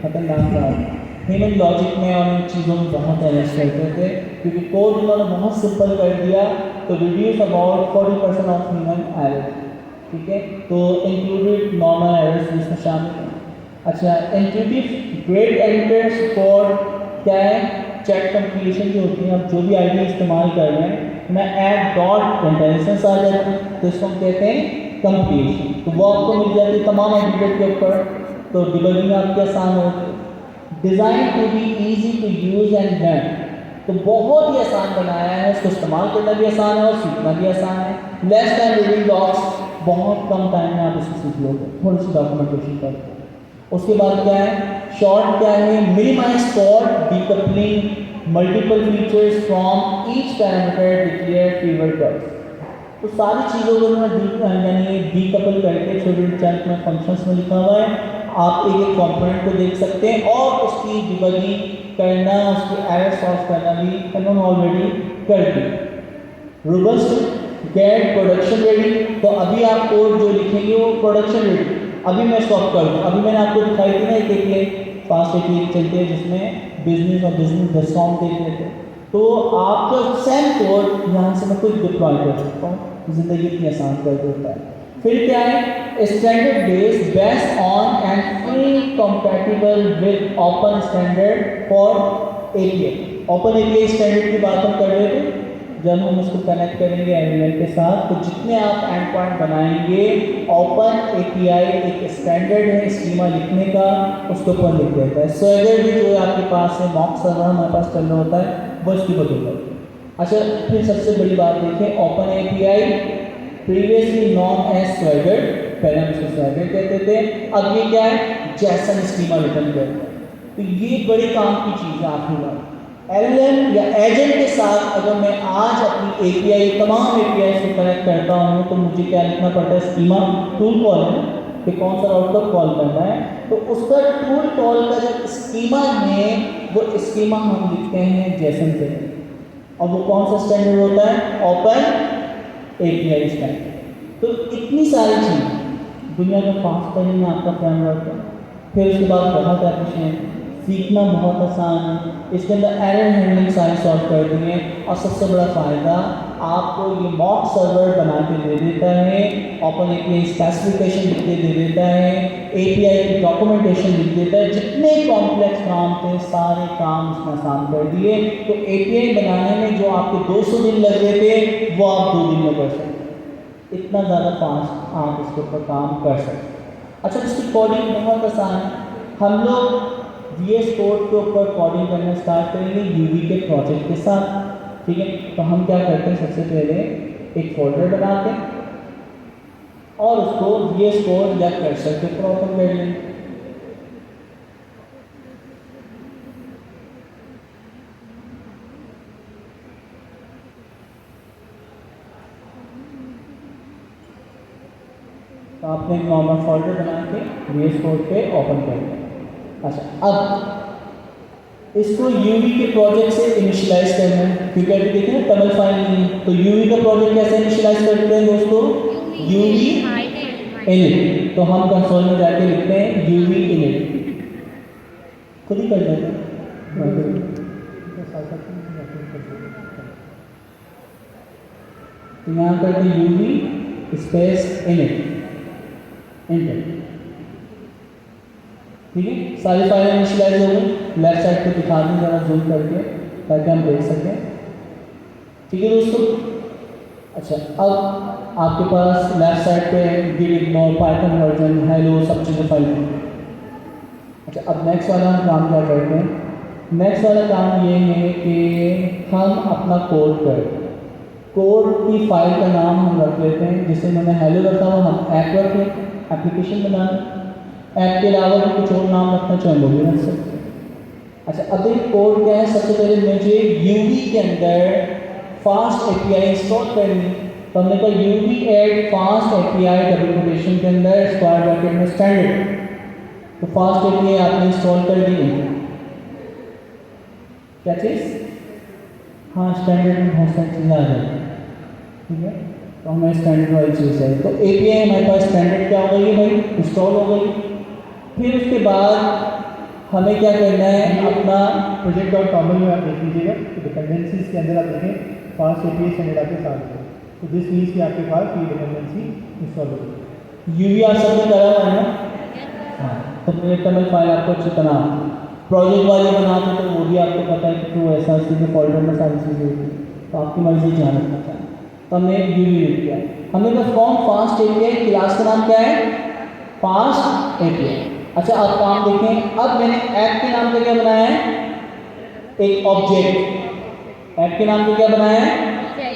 खतरनाक बात है। ह्यूमन लॉजिक में और इन चीज़ों में बहुत एरर्स करते थे, क्योंकि कोड इन्होंने बहुत सिंपल कर दिया, तो reduce about 40% of human errors, ठीक है, तो इंक्लूडेड नॉर्मल एरर्स जिसमें शामिल हैं। अच्छा, इंट्यूटिव ग्रेड एडिटर सपोर्ट क्या है, चैट कंप्लीशन जो होती है, आप जो भी आईडी इस्तेमाल कर रहे हैं, मैं ऐड डॉट इंटेलिजेंस आ जाती है, तो इसको हम कहते हैं कंप्लीशन। तो वो आपको मिल जाती है तमाम एडिटर के ऊपर, तो डिबगिंग आपकी आसान होगी। Design to be easy to use and learn, तो बहुत ही आसान बनाया है, इसको इस्तेमाल करना भी आसान है और सीखना भी आसान है। लेस दैन रीडिंग डॉक्स, बहुत कम टाइम में आप इसको सीख लोगे, थोड़ी सी डॉक्यूमेंटेशन करके। उसके बाद क्या है, शॉर्ट क्या है, minimize for decoupling multiple features from each parameter declare fever curve. तो सारी चीज़ों को मैं यानी डीकपल करके छोटे चंक में फंक्शंस में लिखा हुआ है। आप एक एक कंपोनेंट को देख सकते हैं और उसकी डिबगिंग करना, उसकी एरर सॉल्व करना भी उन्होंने ऑलरेडी कर दी। रोबस्ट गेट प्रोडक्शन रेडी, तो अभी आप कोड जो लिखेंगे वो प्रोडक्शन रेडी। अभी मैं स्टॉप कर दूँ, अभी मैंने आपको दिखाई थी ना एक एक फास्ट एक चलते हैं जिसमें बिजनेस और बिजनेस डिस्काउंट देख लेते हैं। तो आपका सेम कोड यहाँ से मैं कुछ डिप्लॉय कर सकता हूँ, जिंदगी इतनी आसान कर देता है। फिर क्या है, standard base based on and fully compatible with open standard for API. Open API standard की बात हम कर रहे थे, जब हम उसको कनेक्ट करेंगे एलिमेंट के साथ, तो जितने आप एंड पॉइंट बनाएंगे ओपन एपीआई एक स्टैंडर्ड है स्कीमा लिखने का, उसके ऊपर लिख देता है। स्वैगर भी जो आपके पास है, मॉक सर्वर हमारे पास चल रहा होता है, वो इसकी बदल है। अच्छा, फिर सबसे बड़ी बात देखें, open API previously known as swagger, पहले हम उसको स्वैगर कहते थे, अब ये क्या है, जैसन स्कीमा रिटर्न करता है। तो ये बड़े काम की चीज़ है। आखिरी बात, एलएलएम या एजेंट के साथ अगर मैं आज अपनी एपीआई तमाम एपीआई से कनेक्ट करता हूँ तो मुझे क्या लिखना पड़ता है, स्कीमा टूल कॉल है कि कौन सा राउटर कॉल करना है, तो उसका टूल कॉल का जब स्कीमा में वो स्कीमा हम लिखते हैं जेसन पे, और वो कौन सा स्टैंडर्ड होता है, ओपन एपीआई स्टैंडर्ड। तो इतनी सारी चीज़ दुनिया का फास्ट तरीन आपका फ्रेमवर्क है। फिर उसके बाद बहुत एफिशिएंट, सीखना बहुत आसान है, इसके अंदर एरर हैंडलिंग सारी सॉल्व कर देंगे, और सबसे बड़ा फ़ायदा आपको ये मॉक सर्वर बना के दे देता है, ओपन एपीआई स्पेसिफिकेशन लिख के दे देता है, एपीआई की डॉक्यूमेंटेशन लिख देता है, जितने कॉम्प्लेक्स काम थे सारे काम उसने आसान कर दिए। तो एपीआई बनाने में जो आपके 200 दिन लग रहे थे वो आप 2 दिन में कर सकते हैं, इतना ज़्यादा फास्ट आप इसके ऊपर काम कर सकते हैं। अच्छा, इसकी कोडिंग बहुत आसान है। हम लोग VS कोड के ऊपर कोडिंग करना स्टार्ट करेंगे यूवी के प्रोजेक्ट के साथ, ठीक है। तो हम क्या करते हैं, सबसे पहले एक फोल्डर बनाते हैं और उसको VS कोड या कर्सर के ऊपर ओपन कर लेंगे। तो आपने एक नॉर्मल फोल्डर बना के VS कोड पे ओपन कर लिया। अच्छा, अब इसको यूवी के प्रोजेक्ट से इनिशियलाइज करना है, क्योंकि अभी देखिए ना टनल फाइल नहीं है, तो यूवी का प्रोजेक्ट कैसे इनिशियलाइज करते हैं दोस्तों, यूवी इनिट। तो हम कंसोल में जाके लिखते हैं यूवी इनिट, खुद ही कर देते हैं। तो यहाँ करते हैं यूवी स्पेस इनिट, इंटर, ठीक है। सारी फाइलें इनिशियलाइज हो गई, लेफ्ट साइड पे दिखा दूँ जरा जूम करके ताकि हम देख सकें, ठीक है दोस्तों। अच्छा, अब आपके पास लेफ्ट साइड पे git ignore python version hello सब चीज़ें फाइल हैं। अच्छा, अब नेक्स्ट वाला हम काम क्या करते हैं, नेक्स्ट वाला काम ये है कि हम अपना कोड करें। कोड की फाइल का नाम हम रख लेते हैं, जिसे मैंने हेलो रखा हुआ, हम ऐप रख लेते हैं, एप्लीकेशन बनाना। ऐप के अलावा भी कुछ और नाम रखना चाहें वो भी रख सकते हैं। अच्छा, अब एक कोड क्या है, सबसे पहले मुझे यूवी के अंदर फास्ट एपीआई इंस्टॉल करनी, तो हमने कहा UV add fast API double quotation के अंदर स्क्वायर ब्रैकेट में स्टैंडर्ड, तो फास्ट एपीआई आपने इंस्टॉल कर दी। क्या चीज़, हाँ स्टैंडर्ड में बहुत सारी चीज़ें आ जाती हैं, ठीक है। तो हमें स्टैंडर्ड वाली चीज़ है, तो एपीआई हमारे पास स्टैंडर्ड क्या हो गई भाई, इंस्टॉल हो गई। फिर उसके बाद हमें क्या करना है, अपना project.toml में आप देख लीजिएगा, तो डिपेंडेंसीज के अंदर आप देखें फास्ट एपीआई स्टैंडर्ड आपके साथ है, तो दिस मीन्स कि आपके पास ये डिपेंडेंसी इंस्टॉल हो गई। यूवी आप सबने करा हुआ है ना, हाँ। तो प्रोजेक्ट फाइल आपको अच्छी तरह प्रोजेक्ट वाले बनाते तो वो भी आपको पता है कि तो ऐसा चीज़ें फोल्डर में सारी चीज़ें होती है, तो आपकी मर्जी ध्यान रखना चाहिए। तो हमने यूवी लिख किया, हमने कहा फ्रॉम फास्ट एपीआई, क्लास का नाम क्या है, फास्ट एपीआई। अच्छा, आप काम देखें, अब मैंने ऐप के नाम पे क्या बनाया है, एक ऑब्जेक्ट। ऐप के नाम पे क्या बनाया है,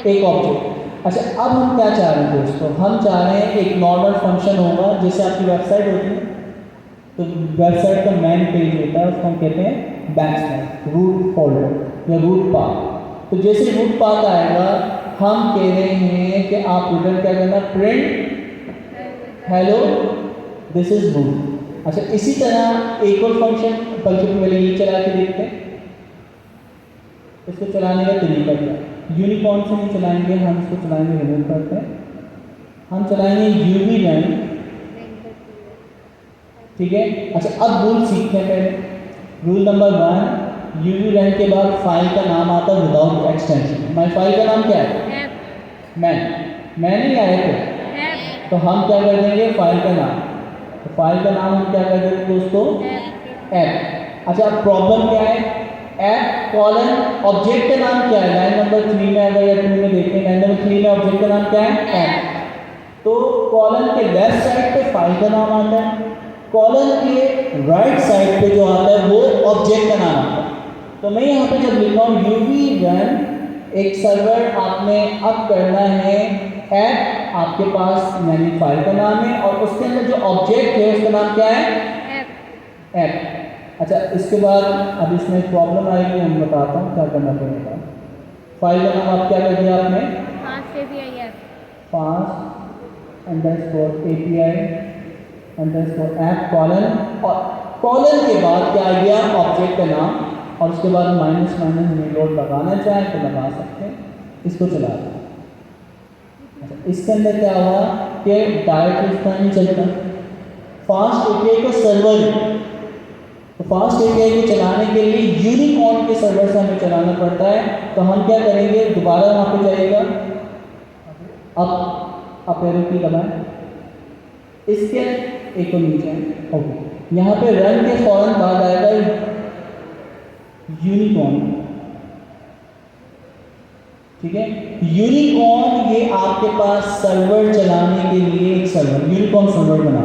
एक ऑब्जेक्ट। अच्छा, अब हम क्या चाह रहे हैं दोस्तों, हम चाह रहे हैं एक नॉर्मल फंक्शन होगा, जैसे आपकी वेबसाइट होती है, तो वेबसाइट का मेन पेज होता है, उसको हम कहते हैं बैकस्लैश रूट फोल्डर या रूट पाथ। तो जैसे रूट पाथ आएगा हम कह रहे हैं कि आप रिटर्न क्या करना, print hello this is root. अच्छा, इसी तरह एक और फंक्शन, बल्कि पहले ये चला के देखते हैं इसको चलाने का तरीका क्या है। यूनिकॉर्न से नहीं चलाएंगे, हम इसको चलाएंगे, रिमूव करते हैं, हम चलाएंगे यूवी रन, ठीक है। अच्छा, अब रूल सीखते हैं पहले। रूल नंबर 1, यूवी रन के बाद फाइल का नाम आता है विदाउट एक्सटेंशन। हमारी फाइल का नाम क्या है? मैं नहीं आया तो हम क्या कर देंगे, फाइल का नाम, तो फाइल का नाम हम क्या कर देंगे दोस्तों, ऐप। अच्छा, अब प्रॉब्लम क्या है, ऐप कॉलन ऑब्जेक्ट का नाम क्या है, लाइन नंबर 3 में अगर या 2 में देखें, लाइन नंबर 3 में ऑब्जेक्ट का नाम क्या है, ऐप। तो कॉलन के लेफ्ट साइड पे फाइल का नाम आता है, कॉलन के राइट साइड पे जो आता है वो ऑब्जेक्ट का नाम आता है। तो मैं यहाँ पे जब लिख रहा हूँ यूवी रन, एक सर्वर आपने अब करना है, ऐप आपके पास यानी फाइल का नाम है, और उसके अंदर जो ऑब्जेक्ट है उसका नाम क्या है, ऐप। अच्छा, इसके बाद अब इसमें प्रॉब्लम आएगी, मैं बताता हूँ क्या करना पड़ेगा। फाइल का नाम आप क्या कर दिया आपने, fast_api_app कॉलन, और कॉलन के बाद क्या आ गया, ऑब्जेक्ट का नाम, और उसके बाद माइनस रीलोड लगाना चाहें तो लगा सकते हैं, इसको चला दें। अच्छा, इसके अंदर क्या हुआ कि डायरेक्टली इसका नहीं चलता, फास्ट एपीआई का सर्वर है, तो फास्ट एपीआई को चलाने के लिए यूनिकॉर्न के सर्वर से हमें चलाना पड़ता है। तो हम क्या करेंगे, दोबारा वहाँ पे जाइएगा, अब एरो की दबाएं, इसके एक और नीचे, ओके, यहाँ पे रन के फौरन बाद आएगा यूनिकॉर्न, ठीक है। यूनिकॉर्न ये आपके पास सर्वर चलाने के लिए एक सर्वर, यूनिकॉर्न सर्वर बना,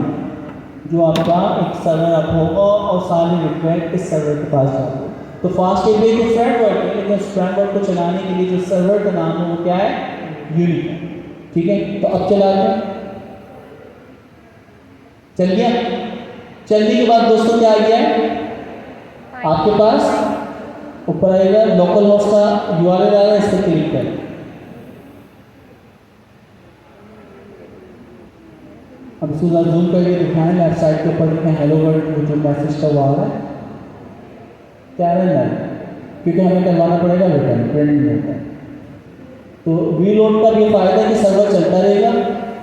जो आपका एक सर्वर अप होगा और सारे रिक्वेस्ट इस सर्वर के पास जाएंगे। तो फास्ट एपीआई के फ्रेमवर्क है, लेकिन उस फ्रेमवर्क को चलाने के लिए जो सर्वर का नाम है वो क्या है, यूनिकॉर्न, ठीक है। तो अब चला दें, चल गया। चलने के बाद दोस्तों क्या आ गया है आपके पास, ऊपर आएगा लोकल होस्ट का यूआरएल आ रहा है, इस पर क्लिक करें। अब इसको जूम करके दिखाएं, लेफ्ट साइड के ऊपर देखें हेलो वर्ल्ड जो मैसेज का हुआ है, क्या है, क्योंकि हमें करवाना पड़ेगा रिटर्न, प्रिंट नहीं होता है। तो रीलोड का भी फायदा है कि सर्वर चलता रहेगा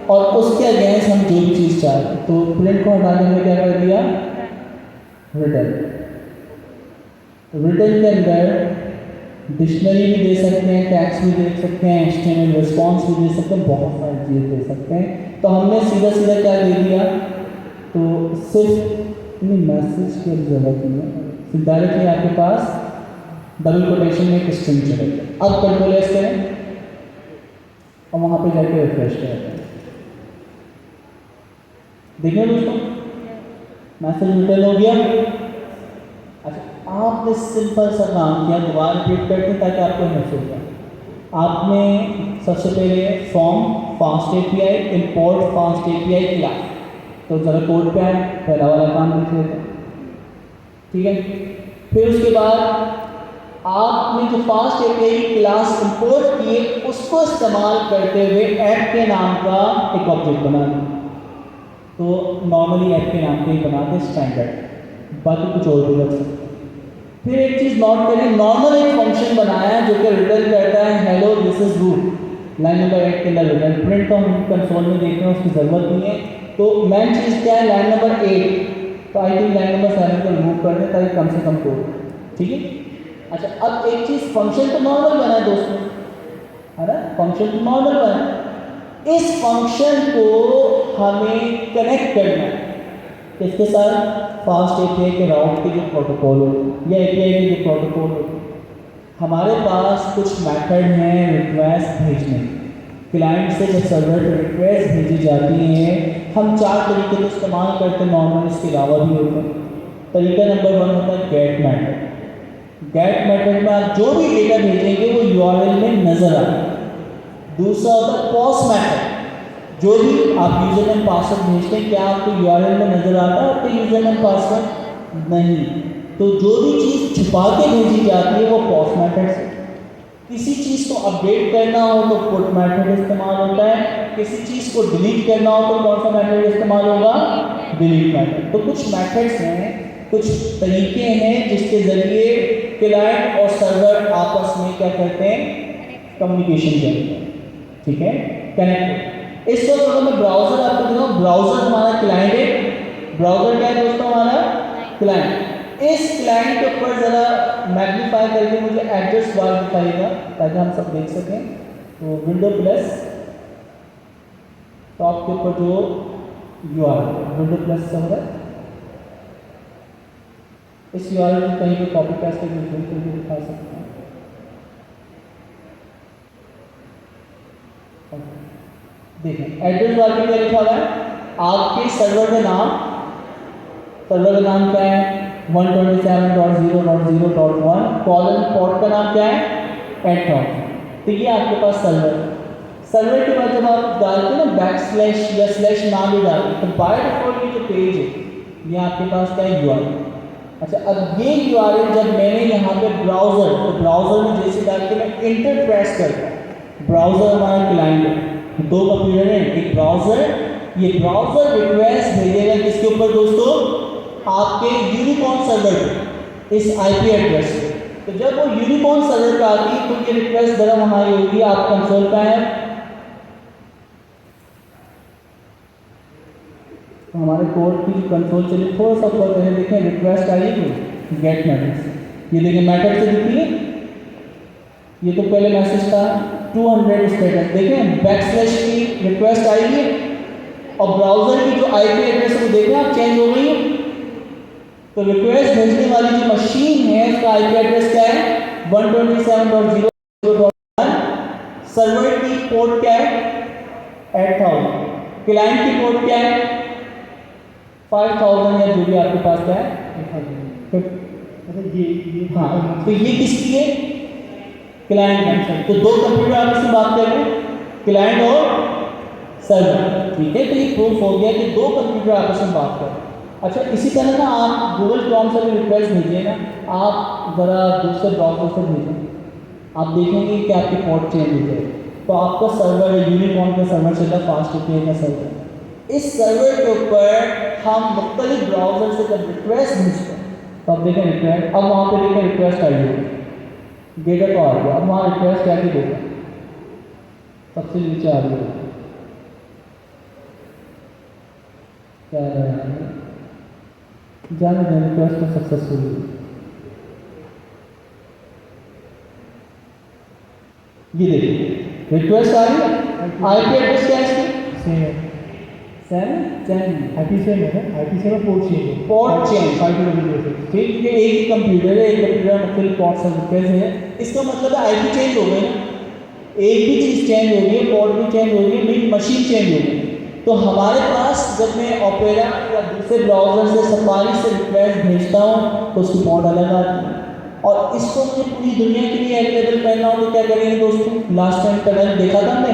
और उसके अगेंस्ट हम जो भी चीज़ चाहें, तो प्रिंट को हटाने में क्या कर दिया, रिटर्न। रिटर्न के अंदर डिक्शनरी भी दे सकते हैं, टैग्स भी दे सकते हैं, एचटीएमएल रिस्पॉन्स भी दे सकते हैं, बहुत सारी चीज़ें दे सकते हैं। तो हमने सीधा सीधा क्या दे दिया, तो सिर्फ मैसेज की जरूरत नहीं है, डायरेक्टली आपके पास डबल कोटेशन में एक स्ट्रिंग चलेगा। अब कंट्रोल एस करें और वहाँ पे जाके रिफ्रेश करें, देखिए दोस्तों मैसेज रिटर्न हो गया। अच्छा, आपने सिंपल सा काम किया, दोबारा रिपीट करते हैं ताकि आपको महसूस हो। आपने सबसे पहले form fast API import fast API class, तो जरा कोड पे आए, पहला वाला काम लिख लेते हैं, ठीक है। फिर उसके बाद आपने जो फास्ट एपीआई क्लास इंपोर्ट किए उसको इस्तेमाल करते हुए ऐप के नाम का एक ऑब्जेक्ट बना दिया। तो नॉर्मली ऐप के नाम पे ही बनाते स्टैंडर्ड, बाकी कुछ और भी रख सकते। फिर एक चीज़ नोट करें, नॉर्मल एक फंक्शन बनाया जो कि रिटर्न करता है hello this is root, line number 8 के अंदर रिटर्न। प्रिंट तो हम कंसोल में देख रहे हैं, उसकी ज़रूरत नहीं है। तो मेन चीज़ क्या है, लाइन नंबर 8, तो आई थिंक लाइन नंबर 7 को रिमूव कर दें ताकि कम से कम कोड, ठीक है। अच्छा, अब एक चीज़, फंक्शन तो नॉर्मल बना है दोस्तों, है ना, फंक्शन तो नॉर्मल बना, इस फंक्शन को हमें कनेक्ट करना है किसके साथ, फास्ट एपीआई के राउट के जो प्रोटोकॉल हो या एपीआई के जो प्रोटोकॉल हो। हमारे पास कुछ मेथड हैं रिक्वेस्ट भेजने, क्लाइंट से जब सर्वर पर रिक्वेस्ट भेजी जाती है, हम 4 तरीके से इस्तेमाल करते हैं नॉर्मल, इसके अलावा भी होते हैं। तरीका नंबर 1 होता है गेट मेथड। गेट मेथड में आप जो भी डेटा भेजेंगे वो यूआरएल में नजर आए। दूसरा होता है पॉज मेथड, जो भी आप यूज़र नेम पासवर्ड भेजते हैं, क्या आपको यूआरएल में नज़र आता है आपका यूज़र नेम पासवर्ड? नहीं। तो जो भी चीज़ छुपा के भेजी जाती है वो पॉस्ट मेथड से। किसी चीज़ को अपडेट करना हो तो पुट मेथड इस्तेमाल होता है, किसी चीज़ को डिलीट करना हो तो कौन सा मेथड इस्तेमाल होगा? Delete method. तो कुछ मेथड्स हैं, कुछ तरीके हैं जिसके ज़रिए क्लाइंट और सर्वर आपस में क्या करते हैं? कम्युनिकेशन करते हैं। ठीक है, कनेक्ट। इस वक्त अगर मैं ब्राउज़र आपको दिखाऊँ, ब्राउज़र हमारा क्लाइंट है। ब्राउज़र क्या है दोस्तों? हमारा क्लाइंट। इस क्लाइंट के ऊपर ज़रा मैग्नीफाई करके मुझे एड्रेस बार दिखाइएगा ताकि हम सब देख सकें। तो विंडो प्लस टॉप के ऊपर जो यूआरएल विंडो प्लस से हो रहा है, इस यूआरएल को कहीं पे कॉपी पेस्ट करके दिखा सकते हैं। देखें एड्रेस बार में क्या लिखा हुआ है? आपके सर्वर का नाम, सर्वर का नाम क्या है? 127.0.0.1 कॉलन, पोर्ट का नाम क्या है? 8000। तो ये आपके पास सर्वर है। सर्वर के बाद जब आप डालते हैं ना बैकस्लैश या स्लैश नाम भी डालते हैं, तो बाय डिफॉल्ट ये जो पेज है ये आपके पास क्या है? यूआरएल। अच्छा, अब ये यूआरएल जब मैंने यहाँ पे ब्राउज़र, तो ब्राउज़र में जैसे डाल के मैं इंटर प्रेस करता हूँ, ब्राउज़र हमारा क्लाइंट है, दो कंप्यूटर है, एक ब्राउज़र, ये ब्राउज़र रिक्वेस्ट भेजेगा किसके ऊपर दोस्तों? आपके यूनिकॉर्न सर्वर पे, इस आईपी एड्रेस पे। तो जब वो यूनिकॉर्न सर्वर पे आती है तो ये रिक्वेस्ट जरा वहाँ होगी, आप कंसोल पे है, तो हमारे कोड की जो कंसोल चलिए थोड़ा सा ऊपर पहले देखें, रिक्वेस्ट आई है गेट मैसेज, ये देखें मैसेज से दिखती है, ये तो पहले मैसेज था 200 स्टेटस, देखें बैकस्लैश की रिक्वेस्ट आई है और ब्राउज़र की जो आईपी एड्रेस है वो देखें आप चेंज हो गई है। तो रिक्वेस्ट भेजने वाली जो मशीन है उसका आईपी एड्रेस क्या है? 127.0.0.1। सर्वर की पोर्ट क्या है? 8000। क्लाइंट की पोर्ट क्या है? 5000 या जो भी आपके पास क्या है? ये हाँ, तो ये किसकी है? क्लाइंट है। तो दो कंप्यूटर आपस में बात कर रहे हैं, क्लाइंट और सर्वर। ठीक है, तो ये प्रूफ हो गया कि दो कंप्यूटर आपस में बात कर रहे हैं। अच्छा, इसी तरह ना आप गूगल क्रोम से भी रिक्वेस्ट भेजिए ना, आप ज़रा दूसरे ब्राउज़र से भेजें, आप देखेंगे कि आपकी पोर्ट चेंज हो जाएगी। तो आपका सर्वर यूनिकॉर्न का सर्वर चलता है, फास्ट होती का सर्वर, इस सर्वर के ऊपर हम मुख्तलिफ ब्राउज़र से जब रिक्वेस्ट भेजते हैं तो आप देखें रिक्वेस्ट, अब वहाँ पे देखें रिक्वेस्ट आई है, डेटा तो आ गया, अब वहाँ रिक्वेस्ट क्या की देगा? सबसे नीचे आ गया क्या है? जाने दें, रिक्वेस्ट तो सक्सेसफुल हुई। ये देखिए रिक्वेस्ट आ रही है, आईपी एड्रेस क्या है इसकी? सेम है, सेम चेंज, आईपी सेम है, आईपी सेम पोर्ट चेंज है, पोर्ट चेंज। 500 ठीक है, एक ही कंप्यूटर है, एक कंप्यूटर मुख्तलिफ पोर्ट से रिक्वेस्ट है, इसका मतलब है आईपी चेंज हो गई ना, एक भी चीज़ चेंज हो गई, पोर्ट भी चेंज हो गई, मेरी मशीन चेंज हो गई। तो हमारे पास जब मैं ओपेरा या दूसरे ब्राउज़र से सफारी से रिक्वेस्ट भेजता हूँ तो उसकी पोर्ट अलग आती है, और इसको मुझे पूरी दुनिया के लिए अवेलेबल करना हो तो क्या करेंगे दोस्तों? लास्ट टाइम टनल देखा था हमने,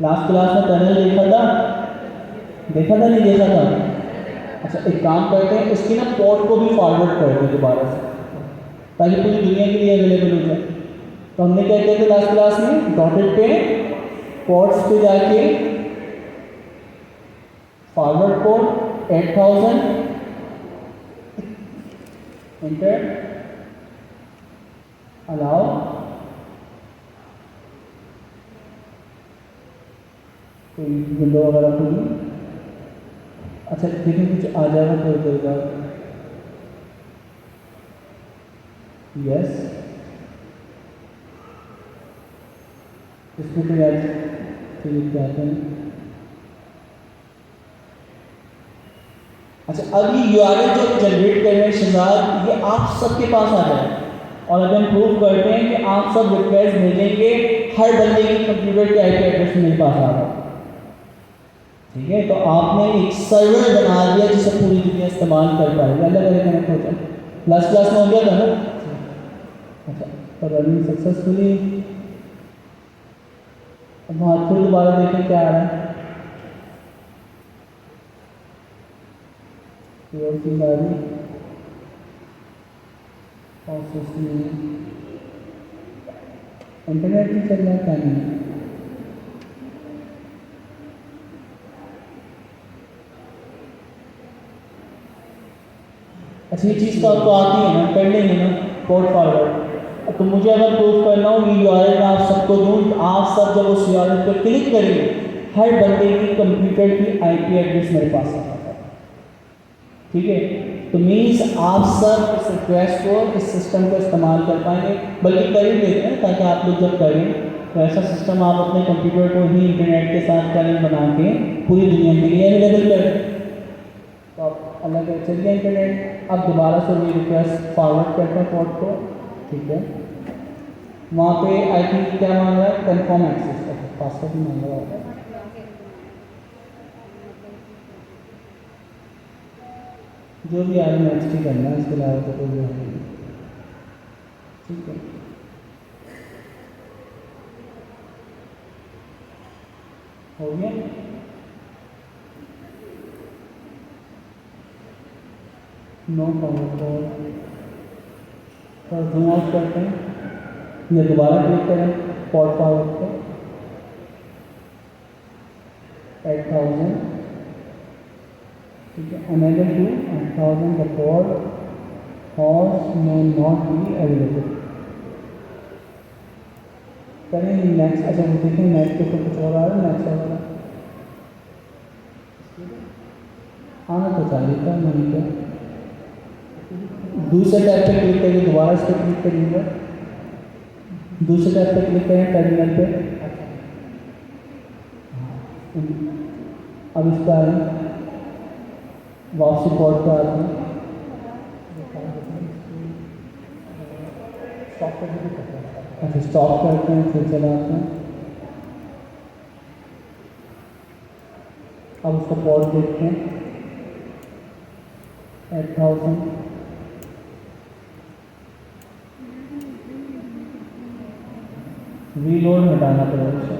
लास्ट क्लास में टनल देखा था, नहीं देखा था? अच्छा, एक काम करते हैं, इसकी ना पोर्ट को भी फॉरवर्ड कर दें दोबारा से ताकि पूरी दुनिया के लिए अवेलेबल हो जाए। तो हमने क्या किया था लास्ट क्लास में? डॉटेड पे पोर्ट्स पे जाके फॉरवर्ड पोर्ट 8000 इंटर अलाउ, कोई विंडो वगैरह खुली, अच्छा देखिए कुछ आ जाएगा तो देगा, यस, इसको तो याद क्या आते हैं। अच्छा, अब ये यूआरएल जो जनरेट कर रहे हैं शहजाद, ये आप सबके पास आ जाए और अगर हम प्रूव करते हैं कि आप सब रिक्वेस्ट भेजेंगे, हर बंदे की कंप्यूटर के आईपी एड्रेस मेरे पास आ रहा है। ठीक है, तो आपने एक सर्वर बना दिया जिसे पूरी दुनिया इस्तेमाल कर पाएगी, अलग अलग कनेक्ट हो जाए। लास्ट क्लास में हो गया था ना? अच्छा, तो रनिंग सक्सेसफुली। अब वहाँ फिर दोबारा देखें क्या आ रहा है। और चीज़ आ रही प्रोसेस में इंटरनेट भी चल रहा है क्या नहीं। अच्छा, ये चीज़ तो आपको आती है ना, कर लेंगे ना पोर्ट फॉरवर्ड। तो मुझे अगर प्रूफ करना हो ये URL मैं आप सबको दूँ, तो आप सब जब उस URL पर क्लिक करेंगे हर बंदे की कंप्यूटर की IP एड्रेस मेरे पास आ जाता है। ठीक है, तो मीन्स आप सब इस रिक्वेस्ट को, इस सिस्टम को इस्तेमाल कर पाएंगे, बल्कि कर ही लेते हैं ताकि आप लोग जब करें तो ऐसा सिस्टम आप अपने कंप्यूटर को ही इंटरनेट के साथ चैनल बना के पूरी दुनिया के लिए अवेलेबल करें। तो आप अलग चल गया इंटरनेट। अब दोबारा से ये रिक्वेस्ट फॉरवर्ड करते हैं पोर्ट को। ठीक है, वहाँ पे आई थिंक क्या मांग रहा है, कंफर्म एक्सेस का पासवर्ड ही मांग रहा है। जो भी आज नेक्स्ट ही करना है, इसके अलावा तो कोई बात नहीं। ठीक है, हो गया। नो पावर पर जूम आउट करते हैं या दोबारा क्लिक करें पोर्ट फॉरवर्ड पे 8000। ठीक है, another to 8000 the port horse may not be available. करें नेक्स्ट। अच्छा देखें नेक्स्ट के ऊपर कुछ और आ रहा है, नेक्स्ट आ रहा है आना तो चाहिए था नहीं तो दूसरे टैब पे क्लिक करिए, दोबारा इस पर क्लिक करिएगा, दूसरे टैब पे क्लिक करें टर्मिनल पे। अब इस पर आए वापसी पोर्ट पे आते हैं। अच्छा स्टॉप करते हैं, फिर चलाते हैं। अब उसका पोर्ट देखते हैं 8000। रीलोड हटाना पड़ेगा उसे।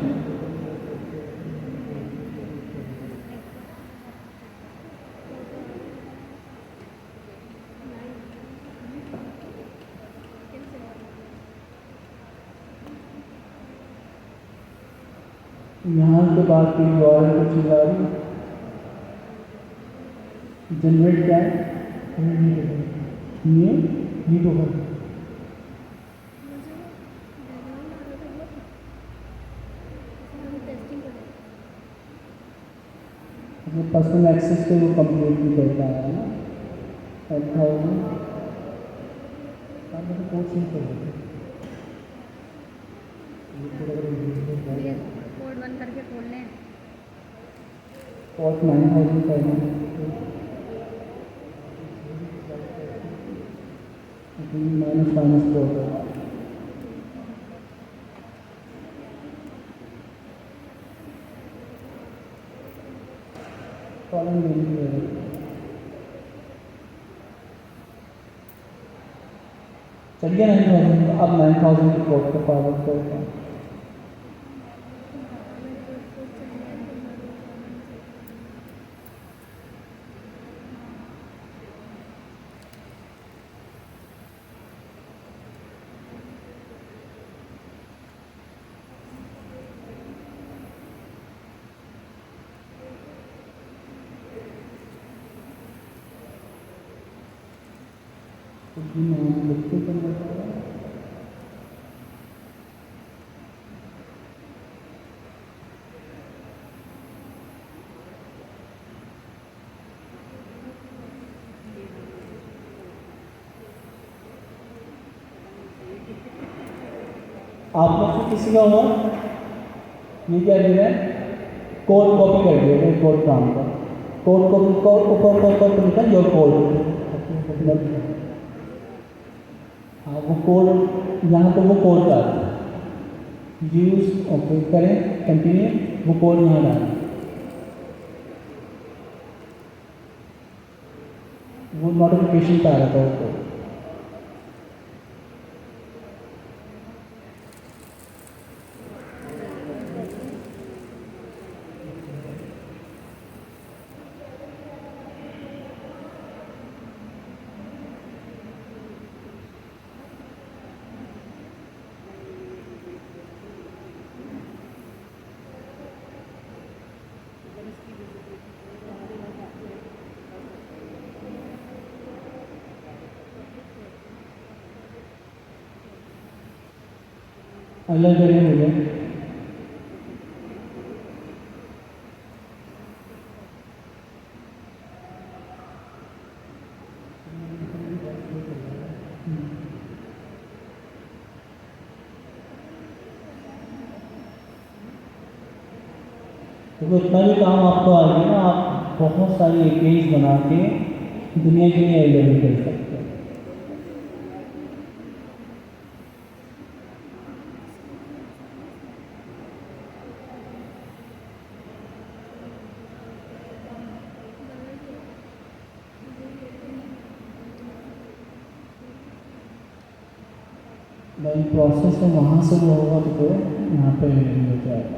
यहाँ के बाद की और कुछ चीज़ आ रही जनरेट क्या है, ये होगा पर्सनल एक्सेस पे वो कंप्लीट नहीं कर पाया है ना। 8000 कोर्स नहीं कर कोड बंद करके खोल लें। पोर्ट 9000 करना माइनस पोर्ट कॉलम नहीं चलिए 9000। अब 9000 के पोर्ट को फॉरवर्ड करते हैं। लिखते करना पड़ेगा। आप में से किसी का हुआ ये क्या दे रहा है, कोड कॉपी कर दिया कोड काम का, कोड कॉपी को ऊपर लिखा योर कोड। हाँ वो कोड यहाँ पर वो कोड डाल यूज ओके करें कंटिन्यू, वो कोड यहाँ डाल वो नोटिफिकेशन पे आ रहा था वो कोड। अलग करें मुझे। तो इतना भी काम आपको आ गया ना, आप बहुत सारी APIs बना के दुनिया के लिए अवेलेबल कर सकते हैं। भाई प्रोसेस में वहाँ से वो होगा तो यहाँ पे हो जाएगा।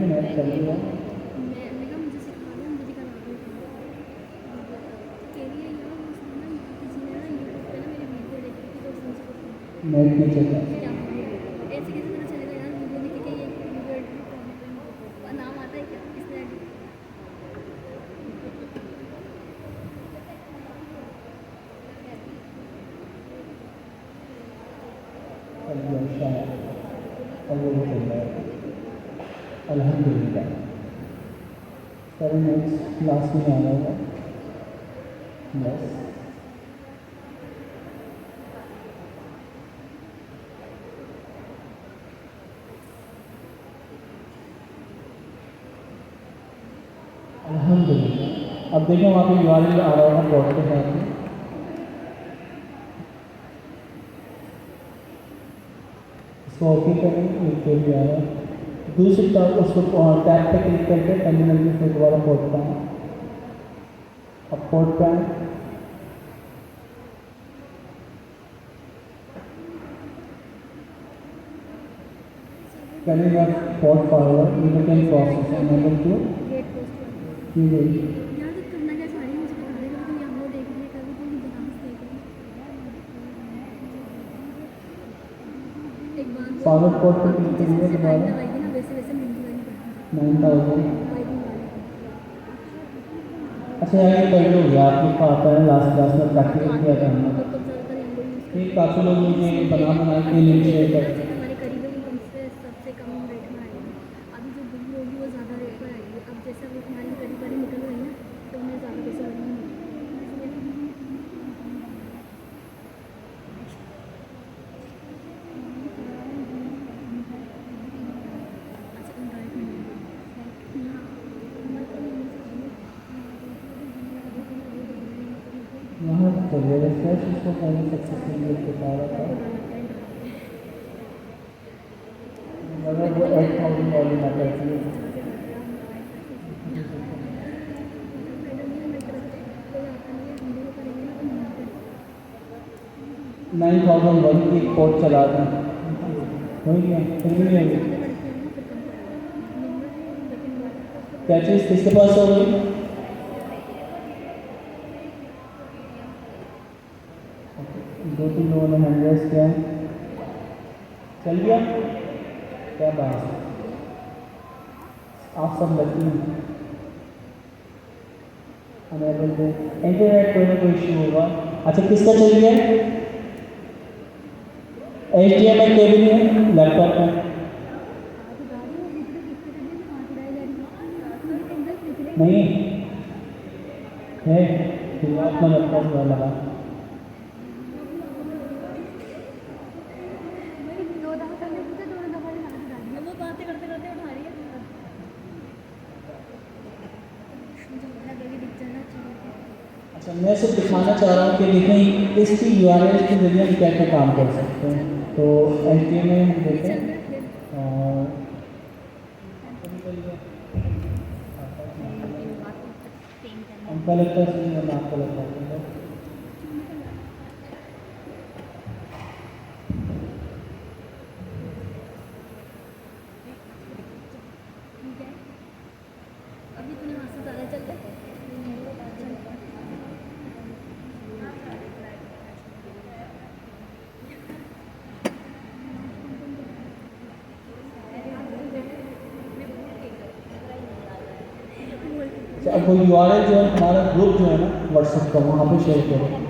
मैं चलूँगा। मैं कहा मुझे सिखा दो, मुझे करा दो। कह रही है यार उसने ना किसी ने ना यूट्यूब पे ना मेरी वीडियो देखी थी तो उसने उसको मैं नहीं चला। क्या ऐसे कैसे पता चलेगा यार वीडियो देख के ये वीडियो एडिट करने का नाम आता है क्या किसने एडिट अल्हम्दुलिल्लाह। सर नेक्स्ट क्लास में आना होगा बस। अल्हम्दुलिल्लाह। अब देखिए वहाँ पे URL आ रहा होगा बोर्ड के साथ में। इसको ओके करें, ये भी आ रहा है। दूसरी तरफ उसको टैब पे क्लिक करके टर्मिनल में फिर दोबारा पोर्ट पे आए। अब पोर्ट पे आए, करेंगे port forward you can process number 2 get post की गई। यार तो करना क्या सारी मुझे बता देगा तो हम लोग देख रहे हैं कभी कोई डांस देख रहे हैं एक बार फॉरवर्ड पोर्ट पे क्लिक करिए दोबारा। लगाएगी ना वैसे वैसे महंगी वाली करनी 9000। वाइडिंग वाली अच्छा यार ये पहले हो गया, आपने को आता है लास्ट क्लास में प्रैक्टिस किया था हमने। तो ज़्यादातर हम लोग यूज़ ये काफ़ी लोग मुझे बना के लिंक शेयर करते हैं। हमारे करीब इनकम से सबसे कम रेट में आएगी। अभी जो बिल होगी वो ज़्यादा रेट पर आएगी। अब जैसे वो हमारी करीब करीब निकल रही है तो उन्हें ज़्यादा पैसे लगेंगे। यहाँ चलिए रिफ्रेश इसको पहले सक्सेसफुली बता रहा था। अगर वो 8000 वाली ना करती है 9001 की कोड चला दें, हो गया, फिर भी नहीं होगी। क्या चीज़ किसके पास हो गई? दो तीन लोगों ने हैंडल्स किया, चल गया, क्या बात है, आप सब लकी हैं। अनेबल पे इंटरनेट कोई ना कोई इशू होगा। अच्छा, किसका चल गया? HDMI केबल है लैपटॉप में? नहीं है, अपना लैपटॉप लगा। वो बातें करते करते उठा रही है। अच्छा, मैं सिर्फ दिखाना चाह रहा हूँ कि देखें इसकी URL के जरिए हम क्या क्या काम कर सकते हैं। तो HDMI हम देखें और हमका लगता है मैं आपको लगता है अभी तूने वहाँ से ज़्यादा चल रहा है। अच्छा, अब वो URL जो है हमारा ग्रुप जो है ना व्हाट्सएप का, वहाँ पे शेयर करो।